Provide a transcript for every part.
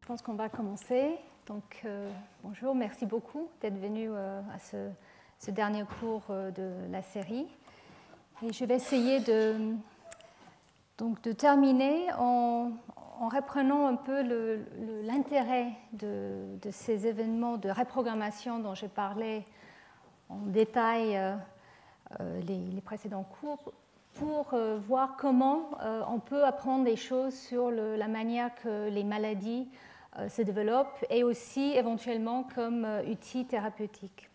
Je pense qu'on va commencer. Donc, bonjour, merci beaucoup d'être venu à ce dernier cours de la série. Et je vais essayer de terminer en reprenant un peu l'intérêt de ces événements de reprogrammation dont j'ai parlé en détail les précédents cours, pour voir comment on peut apprendre des choses sur la manière que les maladies se développent et aussi éventuellement comme outils thérapeutiques.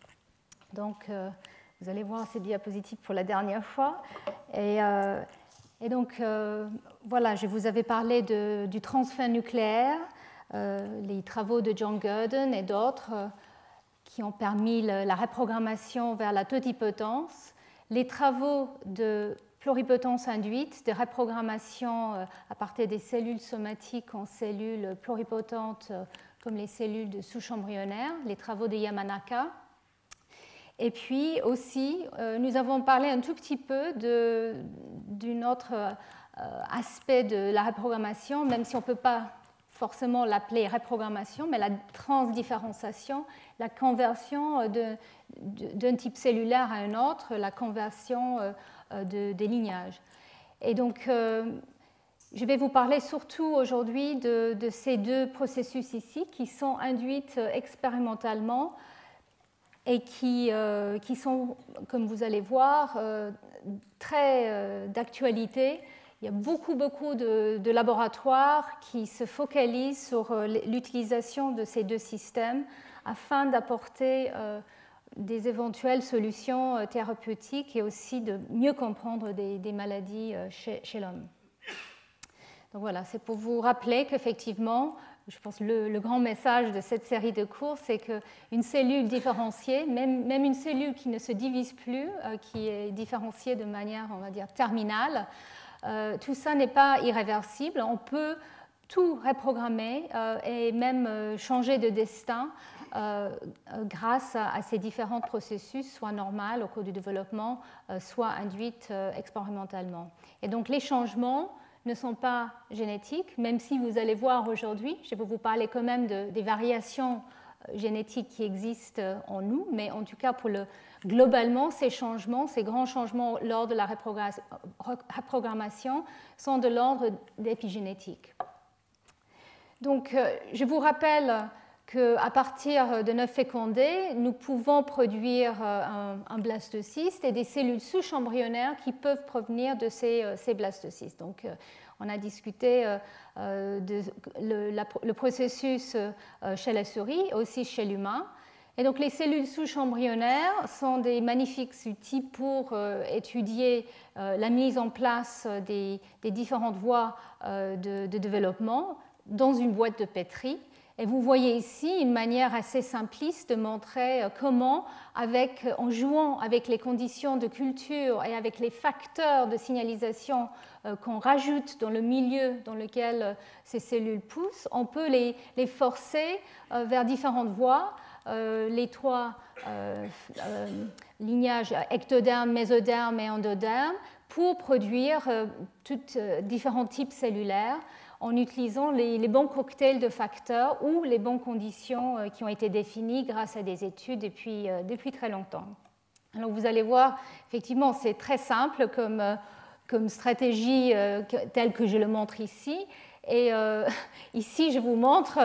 Donc, vous allez voir ces diapositives pour la dernière fois. Et donc, voilà, je vous avais parlé du transfert nucléaire, les travaux de John Gurdon et d'autres qui ont permis la reprogrammation vers la totipotence, les travaux de pluripotence induite, de reprogrammation à partir des cellules somatiques en cellules pluripotentes comme les cellules de souche embryonnaire, les travaux de Yamanaka. Et puis aussi, nous avons parlé un tout petit peu d'un autre aspect de la reprogrammation, même si on ne peut pas forcément l'appeler reprogrammation, mais la transdifférenciation, la conversion d'un type cellulaire à un autre, la conversion des lignages. Et donc, je vais vous parler surtout aujourd'hui de ces deux processus ici qui sont induits expérimentalement et qui sont, comme vous allez voir, très d'actualité. Il y a beaucoup de laboratoires qui se focalisent sur l'utilisation de ces deux systèmes afin d'apporter des éventuelles solutions thérapeutiques et aussi de mieux comprendre des maladies chez l'homme. Donc voilà, c'est pour vous rappeler qu'effectivement, je pense que le grand message de cette série de cours, c'est qu'une cellule différenciée, même une cellule qui ne se divise plus, qui est différenciée de manière, on va dire, terminale, tout ça n'est pas irréversible. On peut tout reprogrammer et même changer de destin grâce à ces différents processus, soit normaux au cours du développement, soit induits expérimentalement. Et donc les changements ne sont pas génétiques, même si vous allez voir aujourd'hui, je vais vous parler quand même des variations génétiques qui existent en nous, mais en tout cas globalement, ces changements, ces grands changements lors de la reprogrammation sont de l'ordre d'épigénétique. Donc, je vous rappelle qu'à partir de l'œuf fécondé, nous pouvons produire un blastocyste et des cellules souches embryonnaires qui peuvent provenir de ces blastocystes. Donc, on a discuté le processus chez la souris, aussi chez l'humain. Et donc, les cellules souches embryonnaires sont des magnifiques outils pour étudier la mise en place des différentes voies de développement dans une boîte de Petri. Et vous voyez ici une manière assez simpliste de montrer comment, en jouant avec les conditions de culture et avec les facteurs de signalisation qu'on rajoute dans le milieu dans lequel ces cellules poussent, on peut les forcer vers différentes voies, les trois lignages ectoderme, mésoderme et endoderme, pour produire différents types cellulaires en utilisant les bons cocktails de facteurs ou les bonnes conditions qui ont été définies grâce à des études depuis très longtemps. Alors vous allez voir, effectivement, c'est très simple comme stratégie telle que je le montre ici. Et ici, je vous montre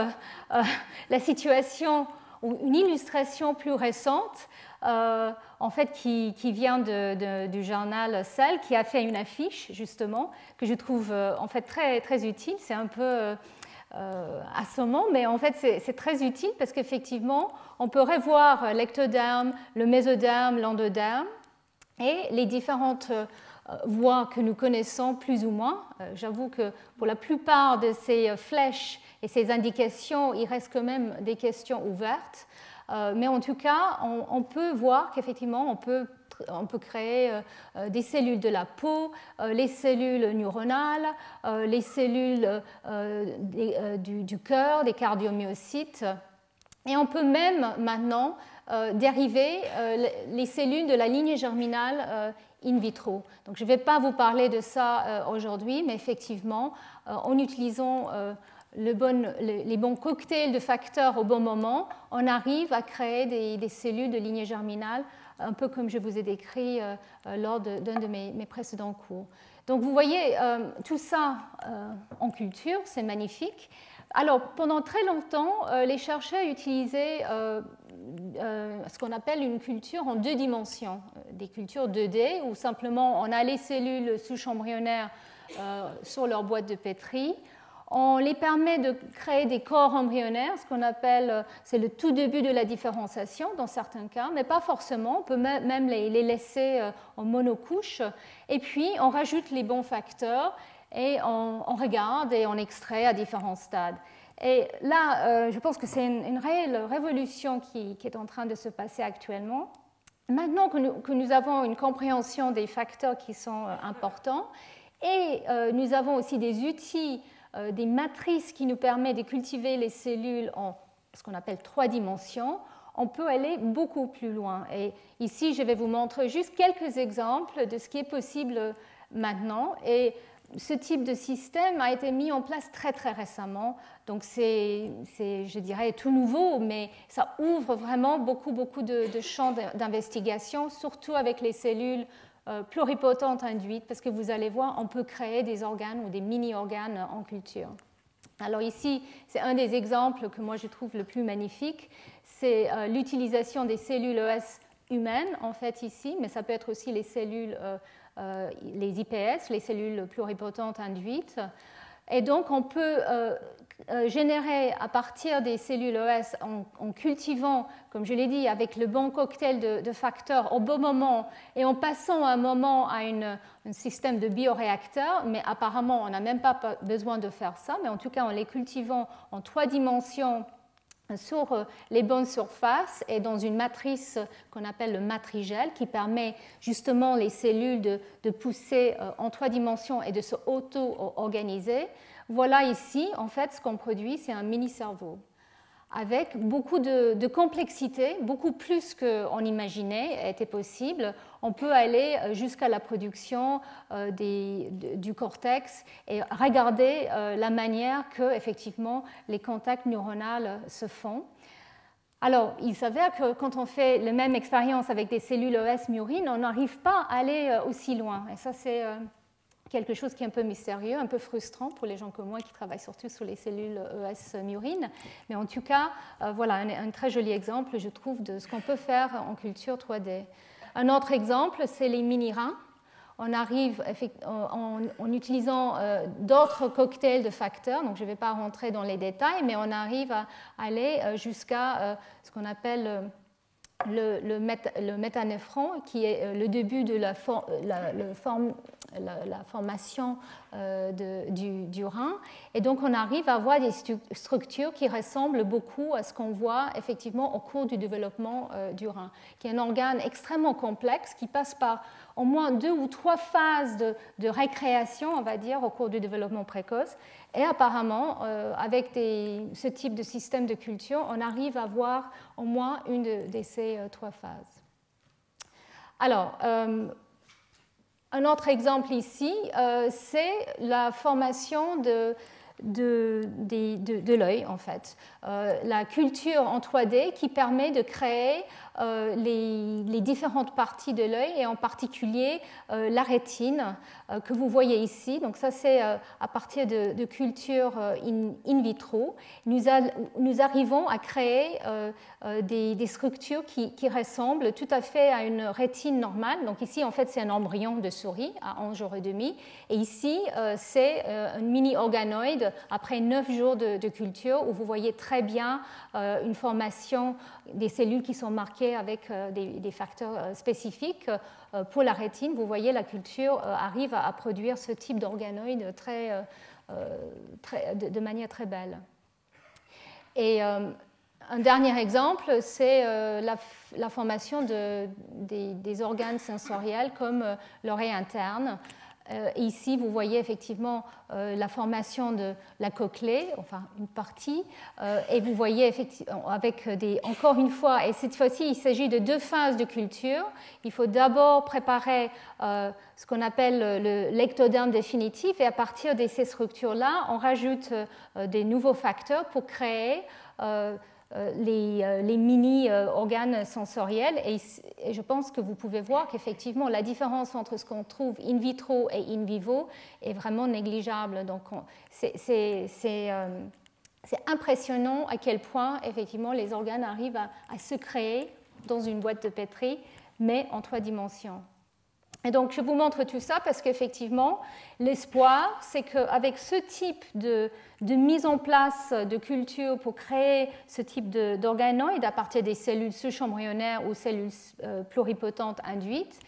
la situation, ou une illustration plus récente, en fait, qui vient du journal Cell, qui a fait une affiche, justement, que je trouve en fait très, très utile. C'est un peu assommant, mais en fait, c'est très utile parce qu'effectivement, on peut revoir l'ectoderme, le mésoderme, l'endoderme et les différentes voies que nous connaissons plus ou moins. J'avoue que pour la plupart de ces flèches et ces indications, il reste quand même des questions ouvertes. Mais en tout cas, on peut voir qu'effectivement, on peut créer des cellules de la peau, les cellules neuronales, les cellules du cœur, des cardiomyocytes. Et on peut même maintenant dériver les cellules de la lignée germinale in vitro. Donc, je ne vais pas vous parler de ça aujourd'hui, mais effectivement, en utilisant les bons cocktails de facteurs au bon moment, on arrive à créer des cellules de lignée germinale, un peu comme je vous ai décrit lors d'un de mes précédents cours. Donc vous voyez tout ça en culture, c'est magnifique. Alors pendant très longtemps, les chercheurs utilisaient ce qu'on appelle une culture en 2 dimensions, des cultures 2D, où simplement on a les cellules souches embryonnaires sur leur boîte de Petri. On les permet de créer des corps embryonnaires, ce qu'on appelle, c'est le tout début de la différenciation dans certains cas, mais pas forcément. On peut même les laisser en monocouche. Et puis, on rajoute les bons facteurs et on regarde et on extrait à différents stades. Et là, je pense que c'est une réelle révolution qui est en train de se passer actuellement. Maintenant que nous avons une compréhension des facteurs qui sont importants et nous avons aussi des outils, des matrices qui nous permettent de cultiver les cellules en ce qu'on appelle 3 dimensions, on peut aller beaucoup plus loin. Et ici, je vais vous montrer juste quelques exemples de ce qui est possible maintenant. Et ce type de système a été mis en place très très récemment. Donc c'est je dirais, tout nouveau, mais ça ouvre vraiment beaucoup de champs d'investigation, surtout avec les cellules pluripotentes induites, parce que vous allez voir, on peut créer des organes ou des mini-organes en culture. Alors ici, c'est un des exemples que moi je trouve le plus magnifique, c'est l'utilisation des cellules ES humaines, en fait, ici, mais ça peut être aussi les cellules, les IPS, les cellules pluripotentes induites. Et donc, on peut générer à partir des cellules ES en cultivant, comme je l'ai dit, avec le bon cocktail de facteurs au bon moment et en passant à un moment à un système de bioréacteur, mais apparemment, on n'a même pas besoin de faire ça, mais en tout cas, en les cultivant en 3 dimensions sur les bonnes surfaces et dans une matrice qu'on appelle le matrigel qui permet justement les cellules de pousser en 3 dimensions et de se auto-organiser. Voilà ici, en fait, ce qu'on produit, c'est un mini-cerveau avec beaucoup de complexité, beaucoup plus qu'on imaginait était possible. On peut aller jusqu'à la production du cortex et regarder la manière que, effectivement, les contacts neuronaux se font. Alors, il s'avère que quand on fait la même expérience avec des cellules ES murines, on n'arrive pas à aller aussi loin. Et ça, c'est quelque chose qui est un peu mystérieux, un peu frustrant pour les gens comme moi qui travaillent surtout sur les cellules ES murines. Mais en tout cas, voilà un très joli exemple, je trouve, de ce qu'on peut faire en culture 3D. Un autre exemple, c'est les mini-reins. On arrive en utilisant d'autres cocktails de facteurs, donc je ne vais pas rentrer dans les détails, mais on arrive à aller jusqu'à ce qu'on appelle le métanéphron, qui est le début de la formation du rein. Et donc, on arrive à avoir des structures qui ressemblent beaucoup à ce qu'on voit effectivement au cours du développement du rein, qui est un organe extrêmement complexe qui passe par au moins 2 ou 3 phases de récréation, on va dire, au cours du développement précoce. Et apparemment, avec ce type de système de culture, on arrive à voir au moins une de ces 3 phases. Alors, un autre exemple ici, c'est la formation de l'œil, en fait. La culture en 3D qui permet de créer les différentes parties de l'œil et en particulier la rétine que vous voyez ici. Donc ça, c'est à partir de cultures in vitro. Nous arrivons à créer des structures qui ressemblent tout à fait à une rétine normale. Donc ici, en fait, c'est un embryon de souris à 11 jours et demi. Et ici, c'est un mini-organoïde après 9 jours de culture où vous voyez très bien une formation des cellules qui sont marquées avec des facteurs spécifiques. Pour la rétine, vous voyez, la culture arrive à produire ce type d'organoïde de manière très belle. Et un dernier exemple, c'est la formation des organes sensoriels comme l'oreille interne. Et ici, vous voyez effectivement la formation de la cochlée, enfin une partie, et vous voyez effectivement avec encore une fois, et cette fois-ci, il s'agit de 2 phases de culture. Il faut d'abord préparer ce qu'on appelle l'ectoderme définitif, et à partir de ces structures-là, on rajoute des nouveaux facteurs pour créer les mini-organes sensoriels. Et je pense que vous pouvez voir qu'effectivement, la différence entre ce qu'on trouve in vitro et in vivo est vraiment négligeable. Donc, c'est impressionnant à quel point, effectivement, les organes arrivent à se créer dans une boîte de Petri, mais en 3 dimensions. Et donc, je vous montre tout ça parce qu'effectivement, l'espoir, c'est qu'avec ce type de mise en place de culture pour créer ce type d'organoïdes à partir des cellules souches embryonnaires ou cellules pluripotentes induites,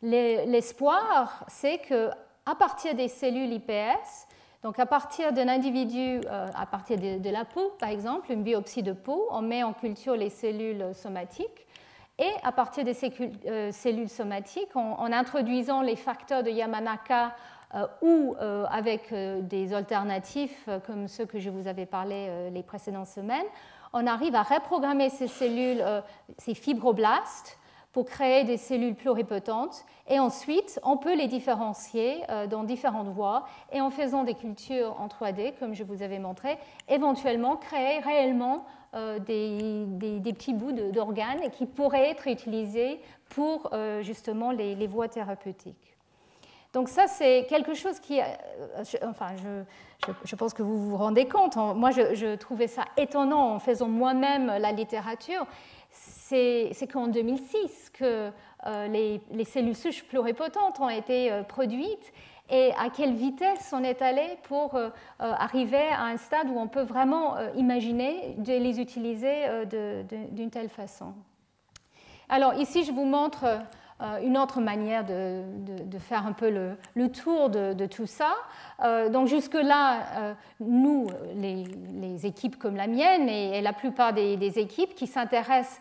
l'espoir, c'est qu'à partir des cellules iPS, donc à partir d'un individu, à partir de la peau, par exemple, une biopsie de peau, on met en culture les cellules somatiques. Et à partir de ces cellules somatiques, en introduisant les facteurs de Yamanaka ou avec des alternatifs comme ceux que je vous avais parlé les précédentes semaines, on arrive à reprogrammer ces cellules, ces fibroblastes, pour créer des cellules pluripotentes. Et ensuite, on peut les différencier dans différentes voies et en faisant des cultures en 3D, comme je vous avais montré, éventuellement créer réellement des petits bouts d'organes qui pourraient être utilisés pour justement les voies thérapeutiques. Donc ça, c'est quelque chose qui... je pense que vous vous rendez compte. Moi, je trouvais ça étonnant en faisant moi-même la littérature. C'est qu'en 2006 que les cellules souches pluripotentes ont été produites et à quelle vitesse on est allé pour arriver à un stade où on peut vraiment imaginer de les utiliser d'une telle façon. Alors ici, je vous montre une autre manière de faire un peu le tour de tout ça. Donc jusque-là, nous, les équipes comme la mienne et la plupart des équipes qui s'intéressent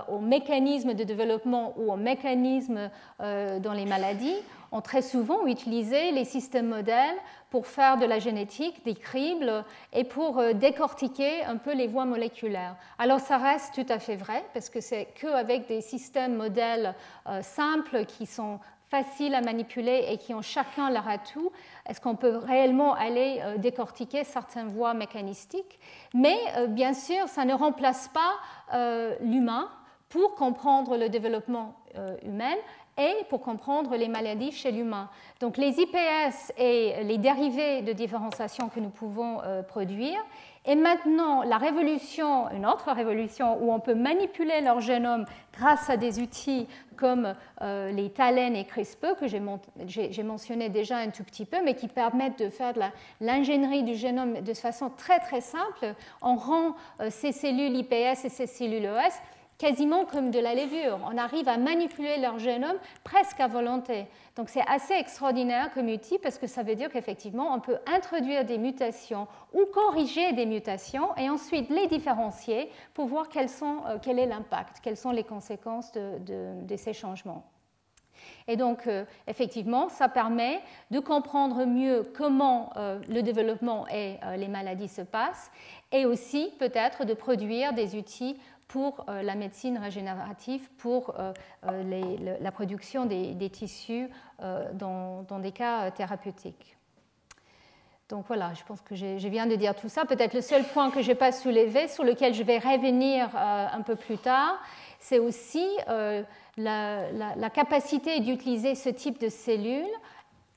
aux mécanismes de développement ou aux mécanismes dans les maladies, ont très souvent utilisé les systèmes modèles pour faire de la génétique, des cribles et pour décortiquer un peu les voies moléculaires. Alors ça reste tout à fait vrai parce que c'est qu'avec des systèmes modèles simples qui sont faciles à manipuler et qui ont chacun leur atout, est-ce qu'on peut réellement aller décortiquer certaines voies mécanistiques. Mais bien sûr, ça ne remplace pas l'humain pour comprendre le développement humain et pour comprendre les maladies chez l'humain. Donc les IPS et les dérivés de différenciation que nous pouvons produire, et maintenant la révolution, une autre révolution où on peut manipuler leur génome grâce à des outils comme les TALEN et CRISPR que j'ai mentionné déjà un tout petit peu, mais qui permettent de faire de l'ingénierie du génome de façon très très simple. On rend ces cellules IPS et ces cellules ES quasiment comme de la levure. On arrive à manipuler leur génome presque à volonté. Donc c'est assez extraordinaire comme outil parce que ça veut dire qu'effectivement on peut introduire des mutations ou corriger des mutations et ensuite les différencier pour voir quel est l'impact, quelles sont les conséquences de ces changements. Et donc, effectivement, ça permet de comprendre mieux comment le développement et les maladies se passent et aussi peut-être de produire des outils pour la médecine régénérative, pour la production des tissus dans des cas thérapeutiques. Donc voilà, je pense que je viens de dire tout ça. Peut-être le seul point que je n'ai pas soulevé, sur lequel je vais revenir un peu plus tard, c'est aussi la capacité d'utiliser ce type de cellules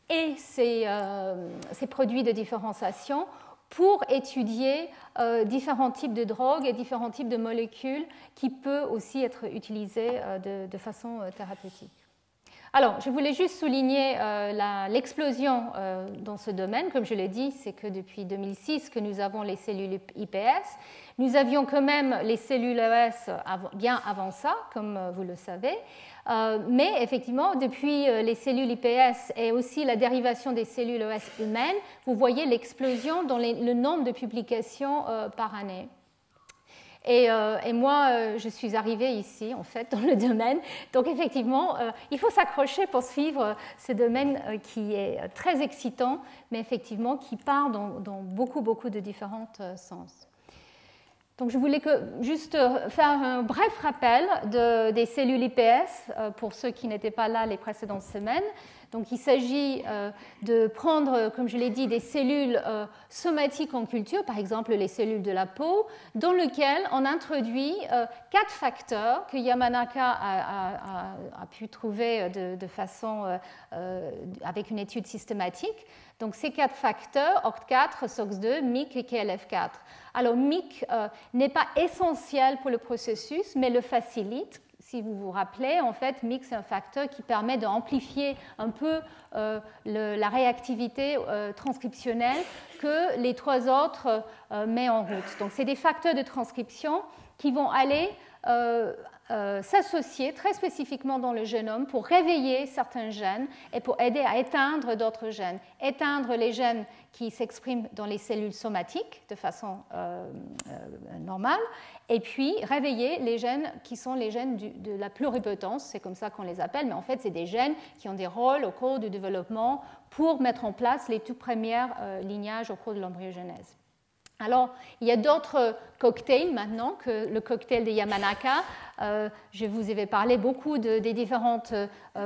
et ces produits de différenciation pour étudier différents types de drogues et différents types de molécules qui peuvent aussi être utilisées de façon thérapeutique. Alors, je voulais juste souligner l'explosion dans ce domaine. Comme je l'ai dit, c'est que depuis 2006 que nous avons les cellules IPS. Nous avions quand même les cellules ES bien avant ça, comme vous le savez. Mais effectivement, depuis les cellules IPS et aussi la dérivation des cellules ES humaines, vous voyez l'explosion dans le nombre de publications par année. Et moi, je suis arrivée ici, en fait, dans le domaine. Donc, effectivement, il faut s'accrocher pour suivre ce domaine qui est très excitant, mais effectivement, qui part dans beaucoup, beaucoup de différents sens. Donc, je voulais juste faire un bref rappel des cellules IPS pour ceux qui n'étaient pas là les précédentes semaines. Donc, il s'agit de prendre, comme je l'ai dit, des cellules somatiques en culture, par exemple les cellules de la peau, dans lesquelles on introduit 4 facteurs que Yamanaka a pu trouver de façon avec une étude systématique. Donc, ces 4 facteurs, OCT4, SOX2, MYC et KLF4. Alors, MYC n'est pas essentiel pour le processus, mais le facilite. Si vous vous rappelez, en fait, MYC, c'est un facteur qui permet d'amplifier un peu la réactivité transcriptionnelle que les 3 autres mettent en route. Donc, c'est des facteurs de transcription qui vont aller s'associer très spécifiquement dans le génome pour réveiller certains gènes et pour aider à éteindre d'autres gènes. Éteindre les gènes qui s'expriment dans les cellules somatiques de façon normale, et puis réveiller les gènes qui sont les gènes de la pluripotence, c'est comme ça qu'on les appelle, mais en fait c'est des gènes qui ont des rôles au cours du développement pour mettre en place les tout premiers lignages au cours de l'embryogenèse. Alors, il y a d'autres cocktails maintenant que le cocktail de Yamanaka. Je vous avais parlé beaucoup des différentes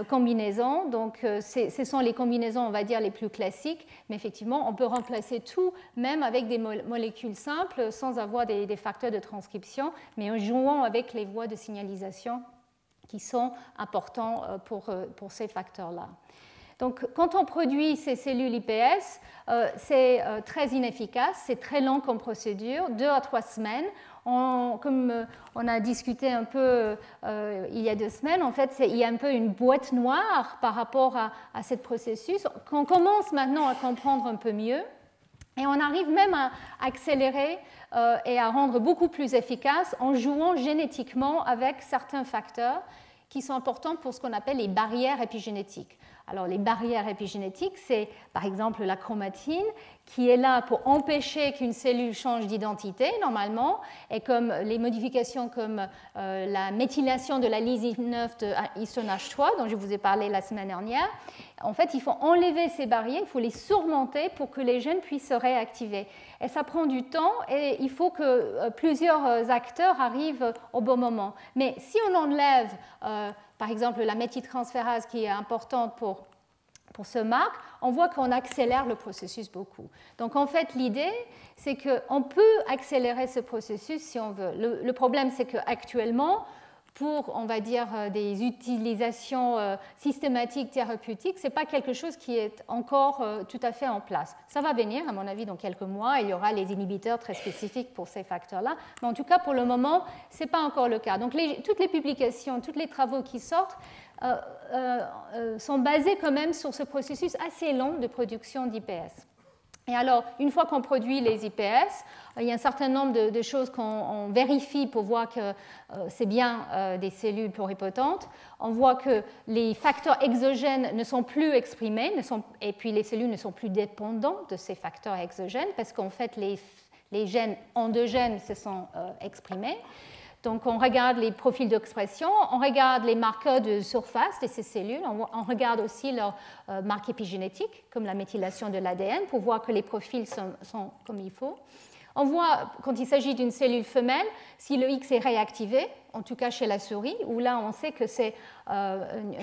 combinaisons. Donc, ce sont les combinaisons, on va dire, les plus classiques. Mais effectivement, on peut remplacer tout, même avec des molécules simples, sans avoir des facteurs de transcription, mais en jouant avec les voies de signalisation qui sont importants pour ces facteurs-là. Donc, quand on produit ces cellules IPS, c'est très inefficace, c'est très lent comme procédure, 2 à 3 semaines. Comme on a discuté un peu il y a 2 semaines, en fait, il y a un peu une boîte noire par rapport à ce processus qu'on commence maintenant à comprendre un peu mieux. Et on arrive même à accélérer et à rendre beaucoup plus efficace en jouant génétiquement avec certains facteurs qui sont importants pour ce qu'on appelle les barrières épigénétiques. Alors, les barrières épigénétiques, c'est par exemple la chromatine qui est là pour empêcher qu'une cellule change d'identité normalement, et comme les modifications comme la méthylation de la lysine 9 de histone H3 dont je vous ai parlé la semaine dernière. En fait, il faut enlever ces barrières, il faut les surmonter pour que les gènes puissent se réactiver. Et ça prend du temps et il faut que plusieurs acteurs arrivent au bon moment. Mais si on enlève par exemple la méthyltransférase qui est importante pour ce marque, on voit qu'on accélère le processus beaucoup. Donc en fait, l'idée, c'est qu'on peut accélérer ce processus si on veut. Le problème, c'est qu'actuellement, pour, on va dire, des utilisations systématiques thérapeutiques, ce n'est pas quelque chose qui est encore tout à fait en place. Ça va venir, à mon avis, dans quelques mois. Il y aura les inhibiteurs très spécifiques pour ces facteurs-là. Mais en tout cas, pour le moment, ce n'est pas encore le cas. Donc toutes les publications, tous les travaux qui sortent sont basés quand même sur ce processus assez long de production d'IPS. Et alors, une fois qu'on produit les IPS, il y a un certain nombre de choses qu'on vérifie pour voir que c'est bien des cellules pluripotentes. On voit que les facteurs exogènes ne sont plus exprimés, et puis les cellules ne sont plus dépendantes de ces facteurs exogènes, parce qu'en fait, les gènes endogènes se sont exprimés. Donc, on regarde les profils d'expression, on regarde les marqueurs de surface de ces cellules, on regarde aussi leurs marques épigénétiques, comme la méthylation de l'ADN, pour voir que les profils sont comme il faut. On voit, quand il s'agit d'une cellule femelle, si le X est réactivé, en tout cas chez la souris, où là, on sait que c'est un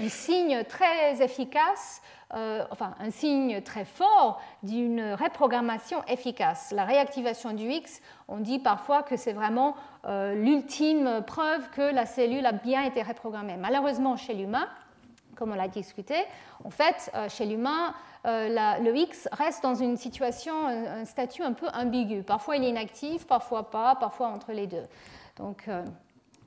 signe très efficace, un signe très fort d'une reprogrammation efficace. La réactivation du X, on dit parfois que c'est vraiment l'ultime preuve que la cellule a bien été reprogrammée. Malheureusement, chez l'humain, comme on l'a discuté, en fait, chez l'humain, le X reste dans une situation, un statut un peu ambigu. Parfois, il est inactif, parfois pas, parfois entre les deux. Donc,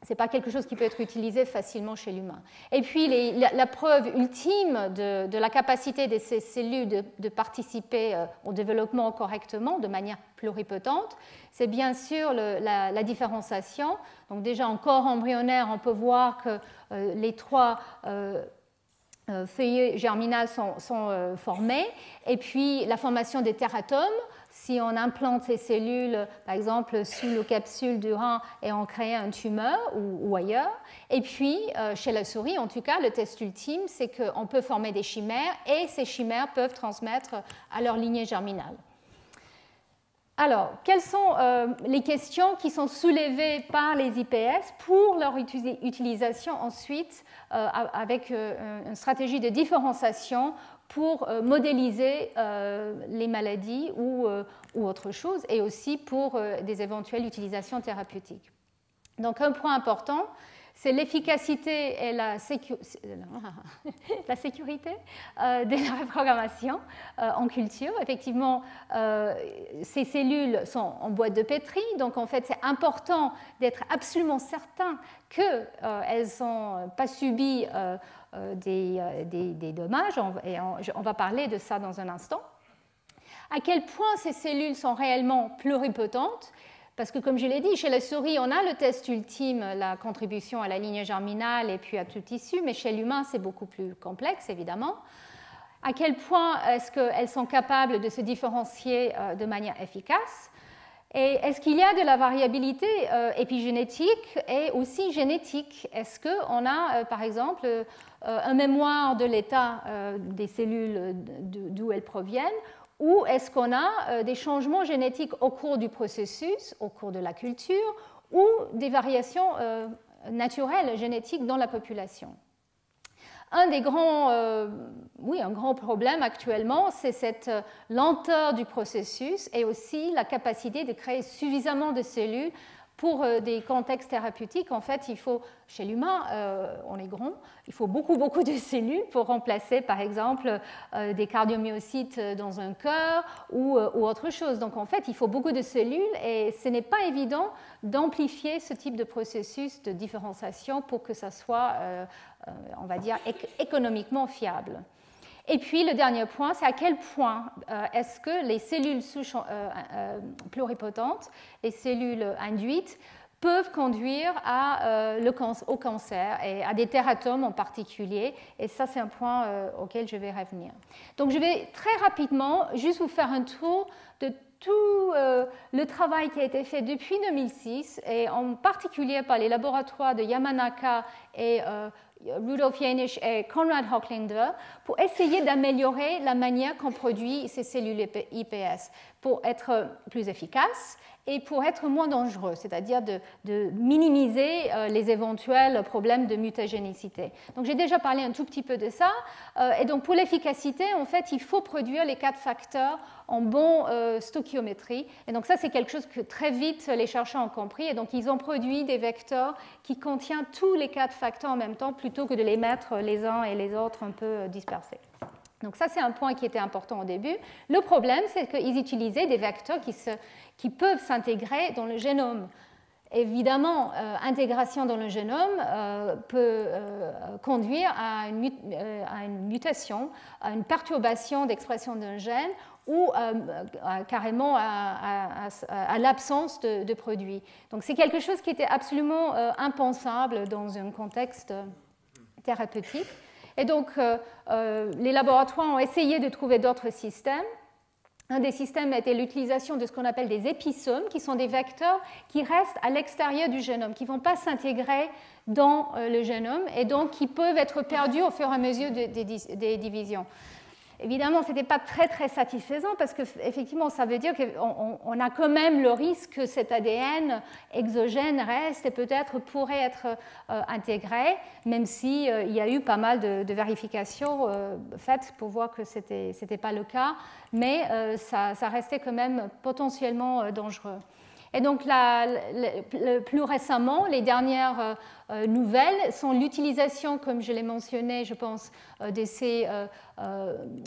ce n'est pas quelque chose qui peut être utilisé facilement chez l'humain. Et puis, la preuve ultime de la capacité de ces cellules de participer au développement correctement, de manière pluripotente, c'est bien sûr la différenciation. Donc, déjà, en corps embryonnaire, on peut voir que les 3 feuillets germinales sont formés, et puis la formation des tératomes si on implante ces cellules, par exemple, sous la capsule du rein et on crée une tumeur ou ailleurs. Et puis, chez la souris, en tout cas, le test ultime, c'est qu'on peut former des chimères et ces chimères peuvent transmettre à leur lignée germinale. Alors, quelles sont les questions qui sont soulevées par les IPS pour leur utilisation ensuite avec une stratégie de différenciation pour modéliser les maladies ou autre chose, et aussi pour des éventuelles utilisations thérapeutiques. Donc, un point important, c'est l'efficacité et la sécurité de la reprogrammation en culture. Effectivement, ces cellules sont en boîte de Petri, donc en fait, c'est important d'être absolument certain qu'elles n'ont pas subi des dommages, et on va parler de ça dans un instant. À quel point ces cellules sont réellement pluripotentes? Parce que, comme je l'ai dit, chez la souris, on a le test ultime, la contribution à la lignée germinale et puis à tout tissu, mais chez l'humain, c'est beaucoup plus complexe, évidemment. À quel point est-ce qu'elles sont capables de se différencier de manière efficace? Et est-ce qu'il y a de la variabilité épigénétique et aussi génétique? Est-ce qu'on a, par exemple, un mémoire de l'état des cellules d'où elles proviennent? Ou est-ce qu'on a des changements génétiques au cours du processus, au cours de la culture, ou des variations naturelles génétiques dans la population? Un grand problème actuellement, c'est cette lenteur du processus et aussi la capacité de créer suffisamment de cellules pour des contextes thérapeutiques. En fait, il faut, chez l'humain, on est grand, il faut beaucoup de cellules pour remplacer, par exemple, des cardiomyocytes dans un cœur ou autre chose. Donc, en fait, il faut beaucoup de cellules et ce n'est pas évident d'amplifier ce type de processus de différenciation pour que ça soit, on va dire, économiquement fiable. Et puis, le dernier point, c'est à quel point est-ce que les cellules souches pluripotentes, les cellules induites, peuvent conduire au cancer et à des tératomes en particulier. Et ça, c'est un point auquel je vais revenir. Donc, je vais très rapidement juste vous faire un tour de tout le travail qui a été fait depuis 2006, et en particulier par les laboratoires de Yamanaka et Rudolf Janisch et Konrad Hochländer, pour essayer d'améliorer la manière qu'on produit ces cellules IPS, pour être plus efficaces et pour être moins dangereux, c'est-à-dire de minimiser les éventuels problèmes de mutagénicité. Donc j'ai déjà parlé un tout petit peu de ça, et donc pour l'efficacité, en fait, il faut produire les 4 facteurs en bonne stoichiométrie, et donc ça c'est quelque chose que très vite les chercheurs ont compris, et donc ils ont produit des vecteurs qui contiennent tous les 4 facteurs en même temps, plutôt que de les mettre les uns et les autres un peu dispersés. Donc ça, c'est un point qui était important au début. Le problème, c'est qu'ils utilisaient des vecteurs qui peuvent s'intégrer dans le génome. Évidemment, intégration dans le génome peut conduire à une mutation, à une perturbation d'expression d'un gène ou carrément à l'absence de produit. Donc c'est quelque chose qui était absolument impensable dans un contexte thérapeutique. Et donc, les laboratoires ont essayé de trouver d'autres systèmes. Un des systèmes était l'utilisation de ce qu'on appelle des épisomes, qui sont des vecteurs qui restent à l'extérieur du génome, qui ne vont pas s'intégrer dans le génome et donc qui peuvent être perdus au fur et à mesure des divisions. Évidemment, ce n'était pas très satisfaisant parce qu'effectivement, ça veut dire qu'on a quand même le risque que cet ADN exogène reste et peut-être pourrait être intégré, même s'il y a eu pas mal de vérifications faites pour voir que ce n'était pas le cas, mais ça restait quand même potentiellement dangereux. Et donc, plus récemment, les dernières nouvelles sont l'utilisation, comme je l'ai mentionné, je pense, de ces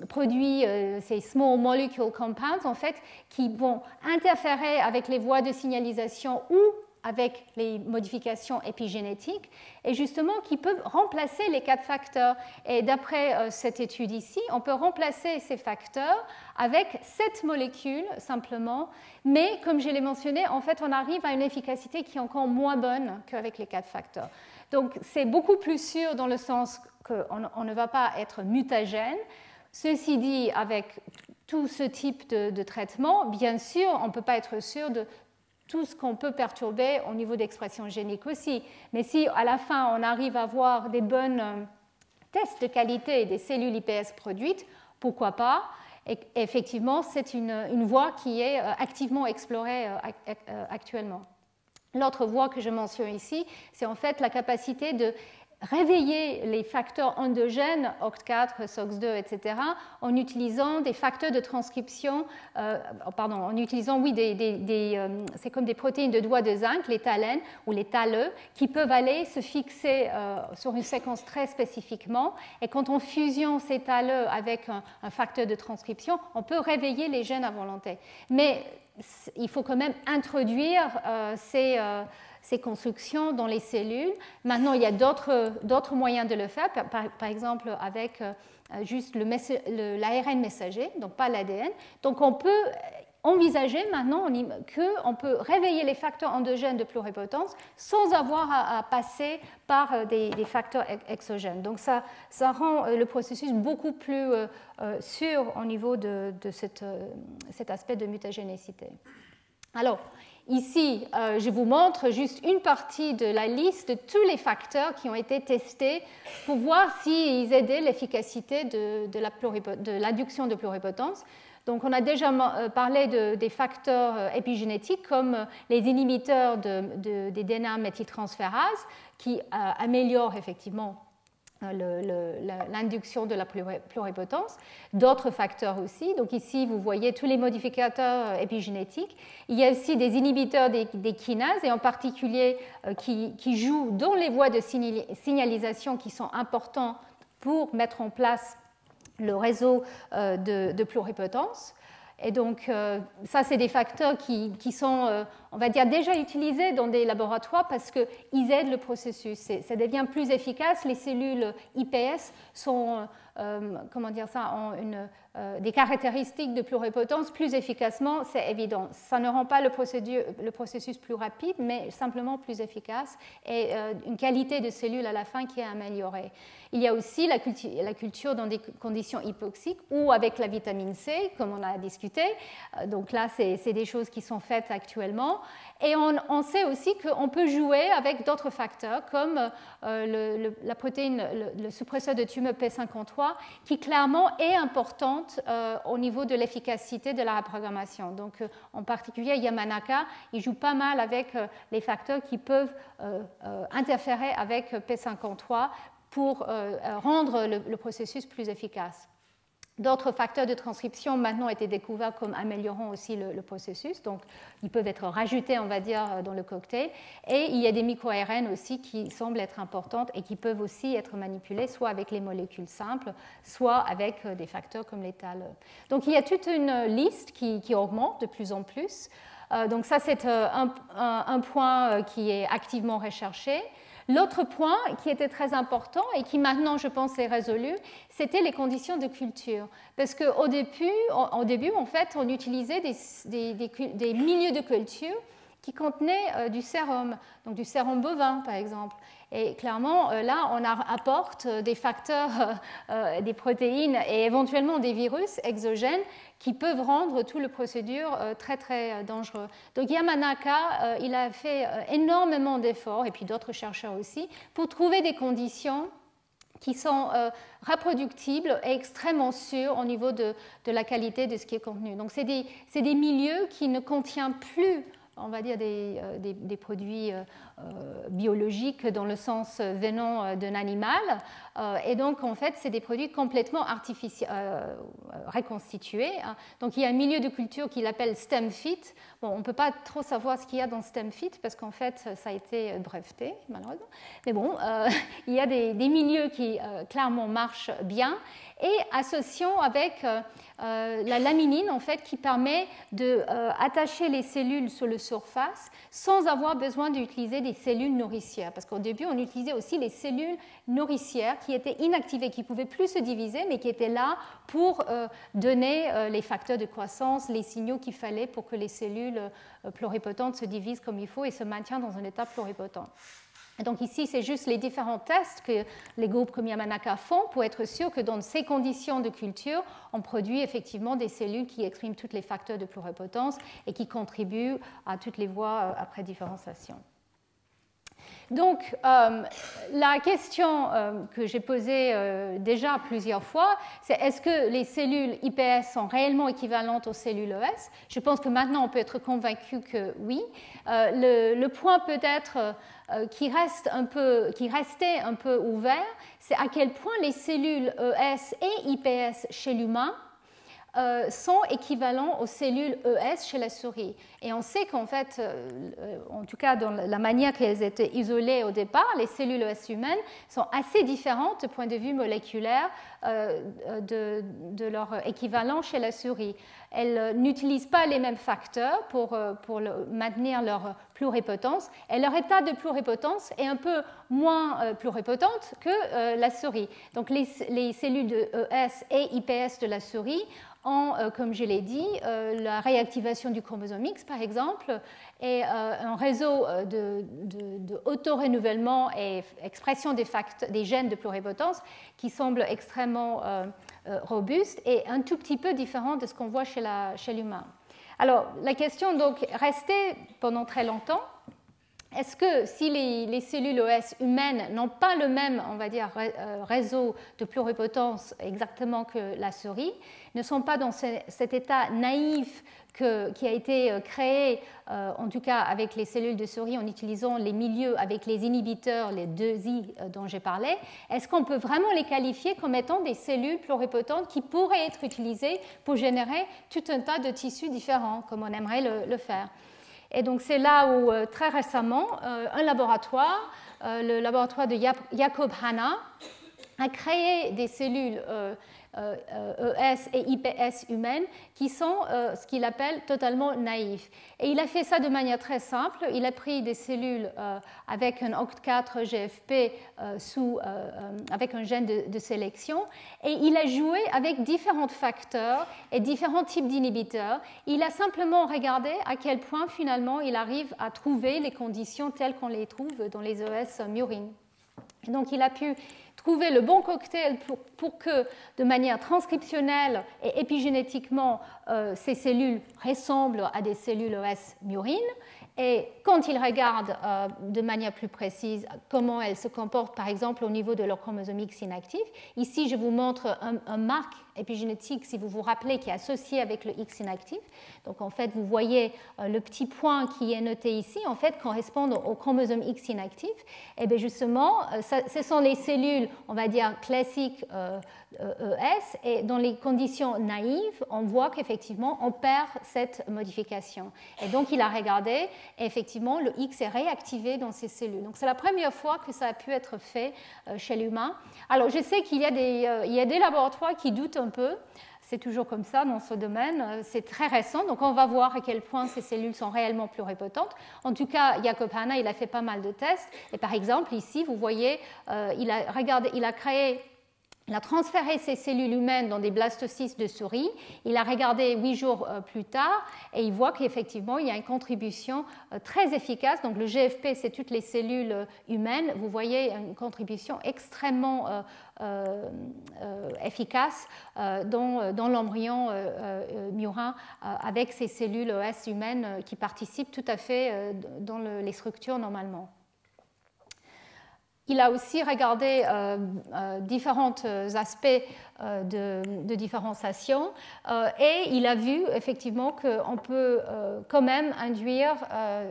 produits, ces small molecule compounds, en fait, qui vont interférer avec les voies de signalisation ou avec les modifications épigénétiques, et justement qui peuvent remplacer les 4 facteurs. Et d'après cette étude ici, on peut remplacer ces facteurs avec 7 molécules simplement, mais comme je l'ai mentionné, en fait, on arrive à une efficacité qui est encore moins bonne qu'avec les 4 facteurs. Donc c'est beaucoup plus sûr dans le sens qu'on ne va pas être mutagène, Ceci dit, avec tout ce type de traitement, bien sûr, on ne peut pas être sûr de tout ce qu'on peut perturber au niveau d'expression génique aussi. Mais si à la fin, on arrive à avoir des bons tests de qualité des cellules iPS produites, pourquoi pas? Et effectivement, c'est une voie qui est activement explorée actuellement. L'autre voie que je mentionne ici, c'est en fait la capacité de réveiller les facteurs endogènes, OCT4, SOX2, etc., en utilisant des facteurs de transcription, en utilisant, oui, c'est comme des protéines de doigts de zinc, les TALEN ou les TALE, qui peuvent aller se fixer sur une séquence très spécifiquement. Et quand on fusionne ces TALE avec un facteur de transcription, on peut réveiller les gènes à volonté. Mais il faut quand même introduire ces constructions dans les cellules. Maintenant, il y a d'autres moyens de le faire, par exemple avec juste l'ARN messager, donc pas l'ADN. Donc on peut envisager maintenant qu'on peut réveiller les facteurs endogènes de pluripotence sans avoir à passer par des facteurs exogènes. Donc ça rend le processus beaucoup plus sûr au niveau de cet aspect de mutagénicité. Alors, ici, je vous montre juste une partie de la liste de tous les facteurs qui ont été testés pour voir s'ils aidaient l'efficacité de l'induction de pluripotence. Donc, on a déjà parlé des facteurs épigénétiques comme les inhibiteurs des DNA méthyltransférases qui améliorent effectivement l'induction de la pluripotence, d'autres facteurs aussi. Donc ici, vous voyez tous les modificateurs épigénétiques. Il y a aussi des inhibiteurs des kinases, et en particulier qui jouent dans les voies de signalisation qui sont importants pour mettre en place le réseau de pluripotence. Et donc, ça, c'est des facteurs qui sont, on va dire, déjà utilisés dans des laboratoires parce qu'ils aident le processus. Ça devient plus efficace. Les cellules iPS sont, comment dire ça, ont des caractéristiques de pluripotence plus efficacement, c'est évident. Ça ne rend pas le processus plus rapide, mais simplement plus efficace et une qualité de cellules à la fin qui est améliorée. Il y a aussi la culture dans des conditions hypoxiques ou avec la vitamine C, comme on a discuté. Donc là, c'est des choses qui sont faites actuellement. Et on sait aussi qu'on peut jouer avec d'autres facteurs, comme la protéine, le suppresseur de tumeur P53, qui clairement est importante au niveau de l'efficacité de la reprogrammation. Donc, en particulier, Yamanaka, il joue pas mal avec les facteurs qui peuvent interférer avec P53 pour rendre le processus plus efficace. D'autres facteurs de transcription maintenant ont été découverts comme améliorant aussi le processus, donc ils peuvent être rajoutés, on va dire, dans le cocktail. Et il y a des micro-ARN aussi qui semblent être importantes et qui peuvent aussi être manipulées soit avec les molécules simples, soit avec des facteurs comme les TALE. Donc il y a toute une liste qui augmente de plus en plus. Donc ça, c'est un point qui est activement recherché. L'autre point qui était très important et qui maintenant, je pense, est résolu, c'était les conditions de culture. Parce qu'au début, en fait, on utilisait des milieux de culture qui contenaient du sérum, donc du sérum bovin, par exemple. Et clairement, là, on apporte des facteurs, des protéines et éventuellement des virus exogènes qui peuvent rendre tout le procédure très, très dangereux. Donc Yamanaka, il a fait énormément d'efforts, et puis d'autres chercheurs aussi, pour trouver des conditions qui sont reproductibles et extrêmement sûres au niveau de la qualité de ce qui est contenu. Donc c'est des milieux qui ne contiennent plus, on va dire, des produits biologiques dans le sens venant d'un animal. Et donc, en fait, c'est des produits complètement reconstitués. Donc, il y a un milieu de culture qu'il appelle STEMFIT. Bon, on ne peut pas trop savoir ce qu'il y a dans STEMFIT parce qu'en fait, ça a été breveté, malheureusement. Mais bon, il y a des milieux qui clairement marchent bien et associant avec la laminine, en fait, qui permet d'attacher les cellules sur la surface sans avoir besoin d'utiliser des cellules nourricières. Parce qu'au début, on utilisait aussi les cellules nourricières qui étaient inactivées, qui ne pouvaient plus se diviser, mais qui étaient là pour donner les facteurs de croissance, les signaux qu'il fallait pour que les cellules pluripotentes se divisent comme il faut et se maintiennent dans un état pluripotent. Et donc ici, c'est juste les différents tests que les groupes comme Yamanaka font pour être sûr que dans ces conditions de culture, on produit effectivement des cellules qui expriment tous les facteurs de pluripotence et qui contribuent à toutes les voies après différenciation. Donc, la question que j'ai posée déjà plusieurs fois, c'est est-ce que les cellules IPS sont réellement équivalentes aux cellules ES? Je pense que maintenant, on peut être convaincu que oui. Le point peut-être qui restait un peu ouvert, c'est à quel point les cellules ES et IPS chez l'humain sont équivalents aux cellules ES chez la souris. Et on sait qu'en fait, en tout cas dans la manière qu'elles étaient isolées au départ, les cellules ES humaines sont assez différentes du point de vue moléculaire de leur équivalent chez la souris. Elles n'utilisent pas les mêmes facteurs pour maintenir leur pluripotence, et leur état de pluripotence est un peu moins pluripotente que la souris. Donc les cellules de ES et IPS de la souris ont, comme je l'ai dit, la réactivation du chromosome X, par exemple, et un réseau de auto-renouvellement et expression des gènes de pluripotence qui semble extrêmement robuste et un tout petit peu différent de ce qu'on voit chez l'humain. Alors, la question donc restait pendant très longtemps, est-ce que si les cellules ES humaines n'ont pas le même, on va dire, réseau de pluripotence exactement que la souris, ne sont pas dans cet état naïf qui a été créé, en tout cas avec les cellules de souris, en utilisant les milieux avec les inhibiteurs, les 2I dont j'ai parlé, est-ce qu'on peut vraiment les qualifier comme étant des cellules pluripotentes qui pourraient être utilisées pour générer tout un tas de tissus différents, comme on aimerait le faire? Et donc c'est là où, très récemment, un laboratoire, le laboratoire de Jacob Hanna, a créé des cellules ES et IPS humaines qui sont ce qu'il appelle totalement naïfs. Et il a fait ça de manière très simple. Il a pris des cellules avec un OCT4 GFP avec un gène de sélection et il a joué avec différents facteurs et différents types d'inhibiteurs. Il a simplement regardé à quel point finalement il arrive à trouver les conditions telles qu'on les trouve dans les ES murines. Et donc il a pu trouver le bon cocktail pour que, de manière transcriptionnelle et épigénétiquement, ces cellules ressemblent à des cellules ES murines. Et quand il regarde de manière plus précise comment elles se comportent, par exemple, au niveau de leur chromosome X inactif, ici je vous montre un marque épigénétique, si vous vous rappelez, qui est associé avec le X inactif. Donc en fait, vous voyez le petit point qui est noté ici, en fait, correspond au chromosome X inactif. Et bien justement, ce sont les cellules, on va dire, classiques ES, et dans les conditions naïves, on voit qu'effectivement, on perd cette modification. Et donc, il a regardé, et effectivement, le X est réactivé dans ces cellules. Donc, c'est la première fois que ça a pu être fait chez l'humain. Alors, je sais qu'il y a des laboratoires qui doutent un peu. C'est toujours comme ça dans ce domaine. C'est très récent, donc on va voir à quel point ces cellules sont réellement pluripotentes. En tout cas, Jacob Hanna, il a fait pas mal de tests. Et par exemple, ici, vous voyez, il a transféré ces cellules humaines dans des blastocystes de souris. Il a regardé 8 jours plus tard et il voit qu'effectivement, il y a une contribution très efficace. Donc, le GFP, c'est toutes les cellules humaines. Vous voyez une contribution extrêmement efficace dans l'embryon murin avec ces cellules ES humaines qui participent tout à fait dans les structures normalement. Il a aussi regardé différents aspects de différenciation et il a vu effectivement qu'on peut quand même induire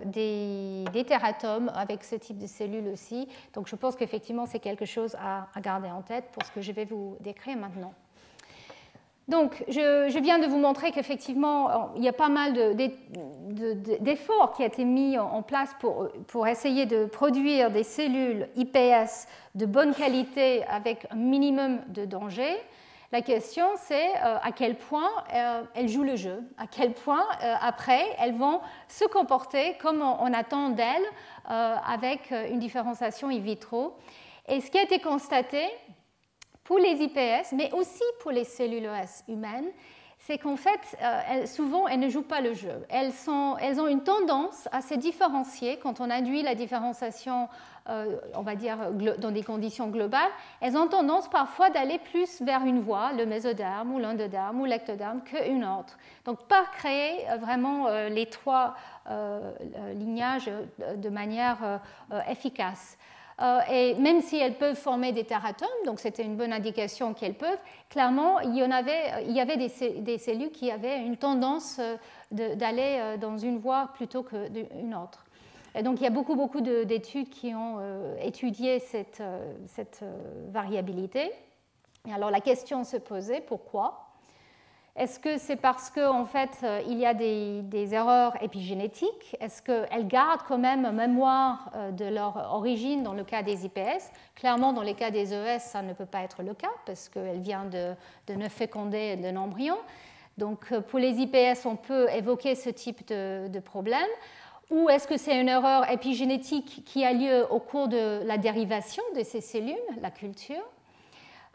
des tératomes avec ce type de cellules aussi. Donc je pense qu'effectivement c'est quelque chose à garder en tête pour ce que je vais vous décrire maintenant. Donc, je viens de vous montrer qu'effectivement, il y a pas mal d'efforts qui ont été mis en place pour essayer de produire des cellules IPS de bonne qualité avec un minimum de danger. La question, c'est à quel point elles jouent le jeu, à quel point, après, elles vont se comporter comme on attend d'elles avec une différenciation in vitro. Et ce qui a été constaté, pour les IPS, mais aussi pour les cellules ES humaines, c'est qu'en fait, souvent, elles ne jouent pas le jeu. Elles ont une tendance à se différencier quand on induit la différenciation, on va dire, dans des conditions globales. Elles ont tendance parfois d'aller plus vers une voie, le mésoderme ou l'endoderme ou l'ectoderme, qu'une autre. Donc, pas créer vraiment les trois lignages de manière efficace. Et même si elles peuvent former des teratomes, donc c'était une bonne indication qu'elles peuvent, clairement, il y avait des cellules qui avaient une tendance d'aller dans une voie plutôt qu'une autre. Et donc il y a beaucoup d'études qui ont étudié cette variabilité. Et alors la question se posait, pourquoi ? Est-ce que c'est parce qu'en fait, il y a des erreurs épigénétiques? Est-ce qu'elles gardent quand même mémoire de leur origine dans le cas des IPS? Clairement, dans les cas des ES, ça ne peut pas être le cas parce qu'elle vient de ne féconder d'un embryon. Donc, pour les IPS, on peut évoquer ce type de problème. Ou est-ce que c'est une erreur épigénétique qui a lieu au cours de la dérivation de ces cellules, la culture?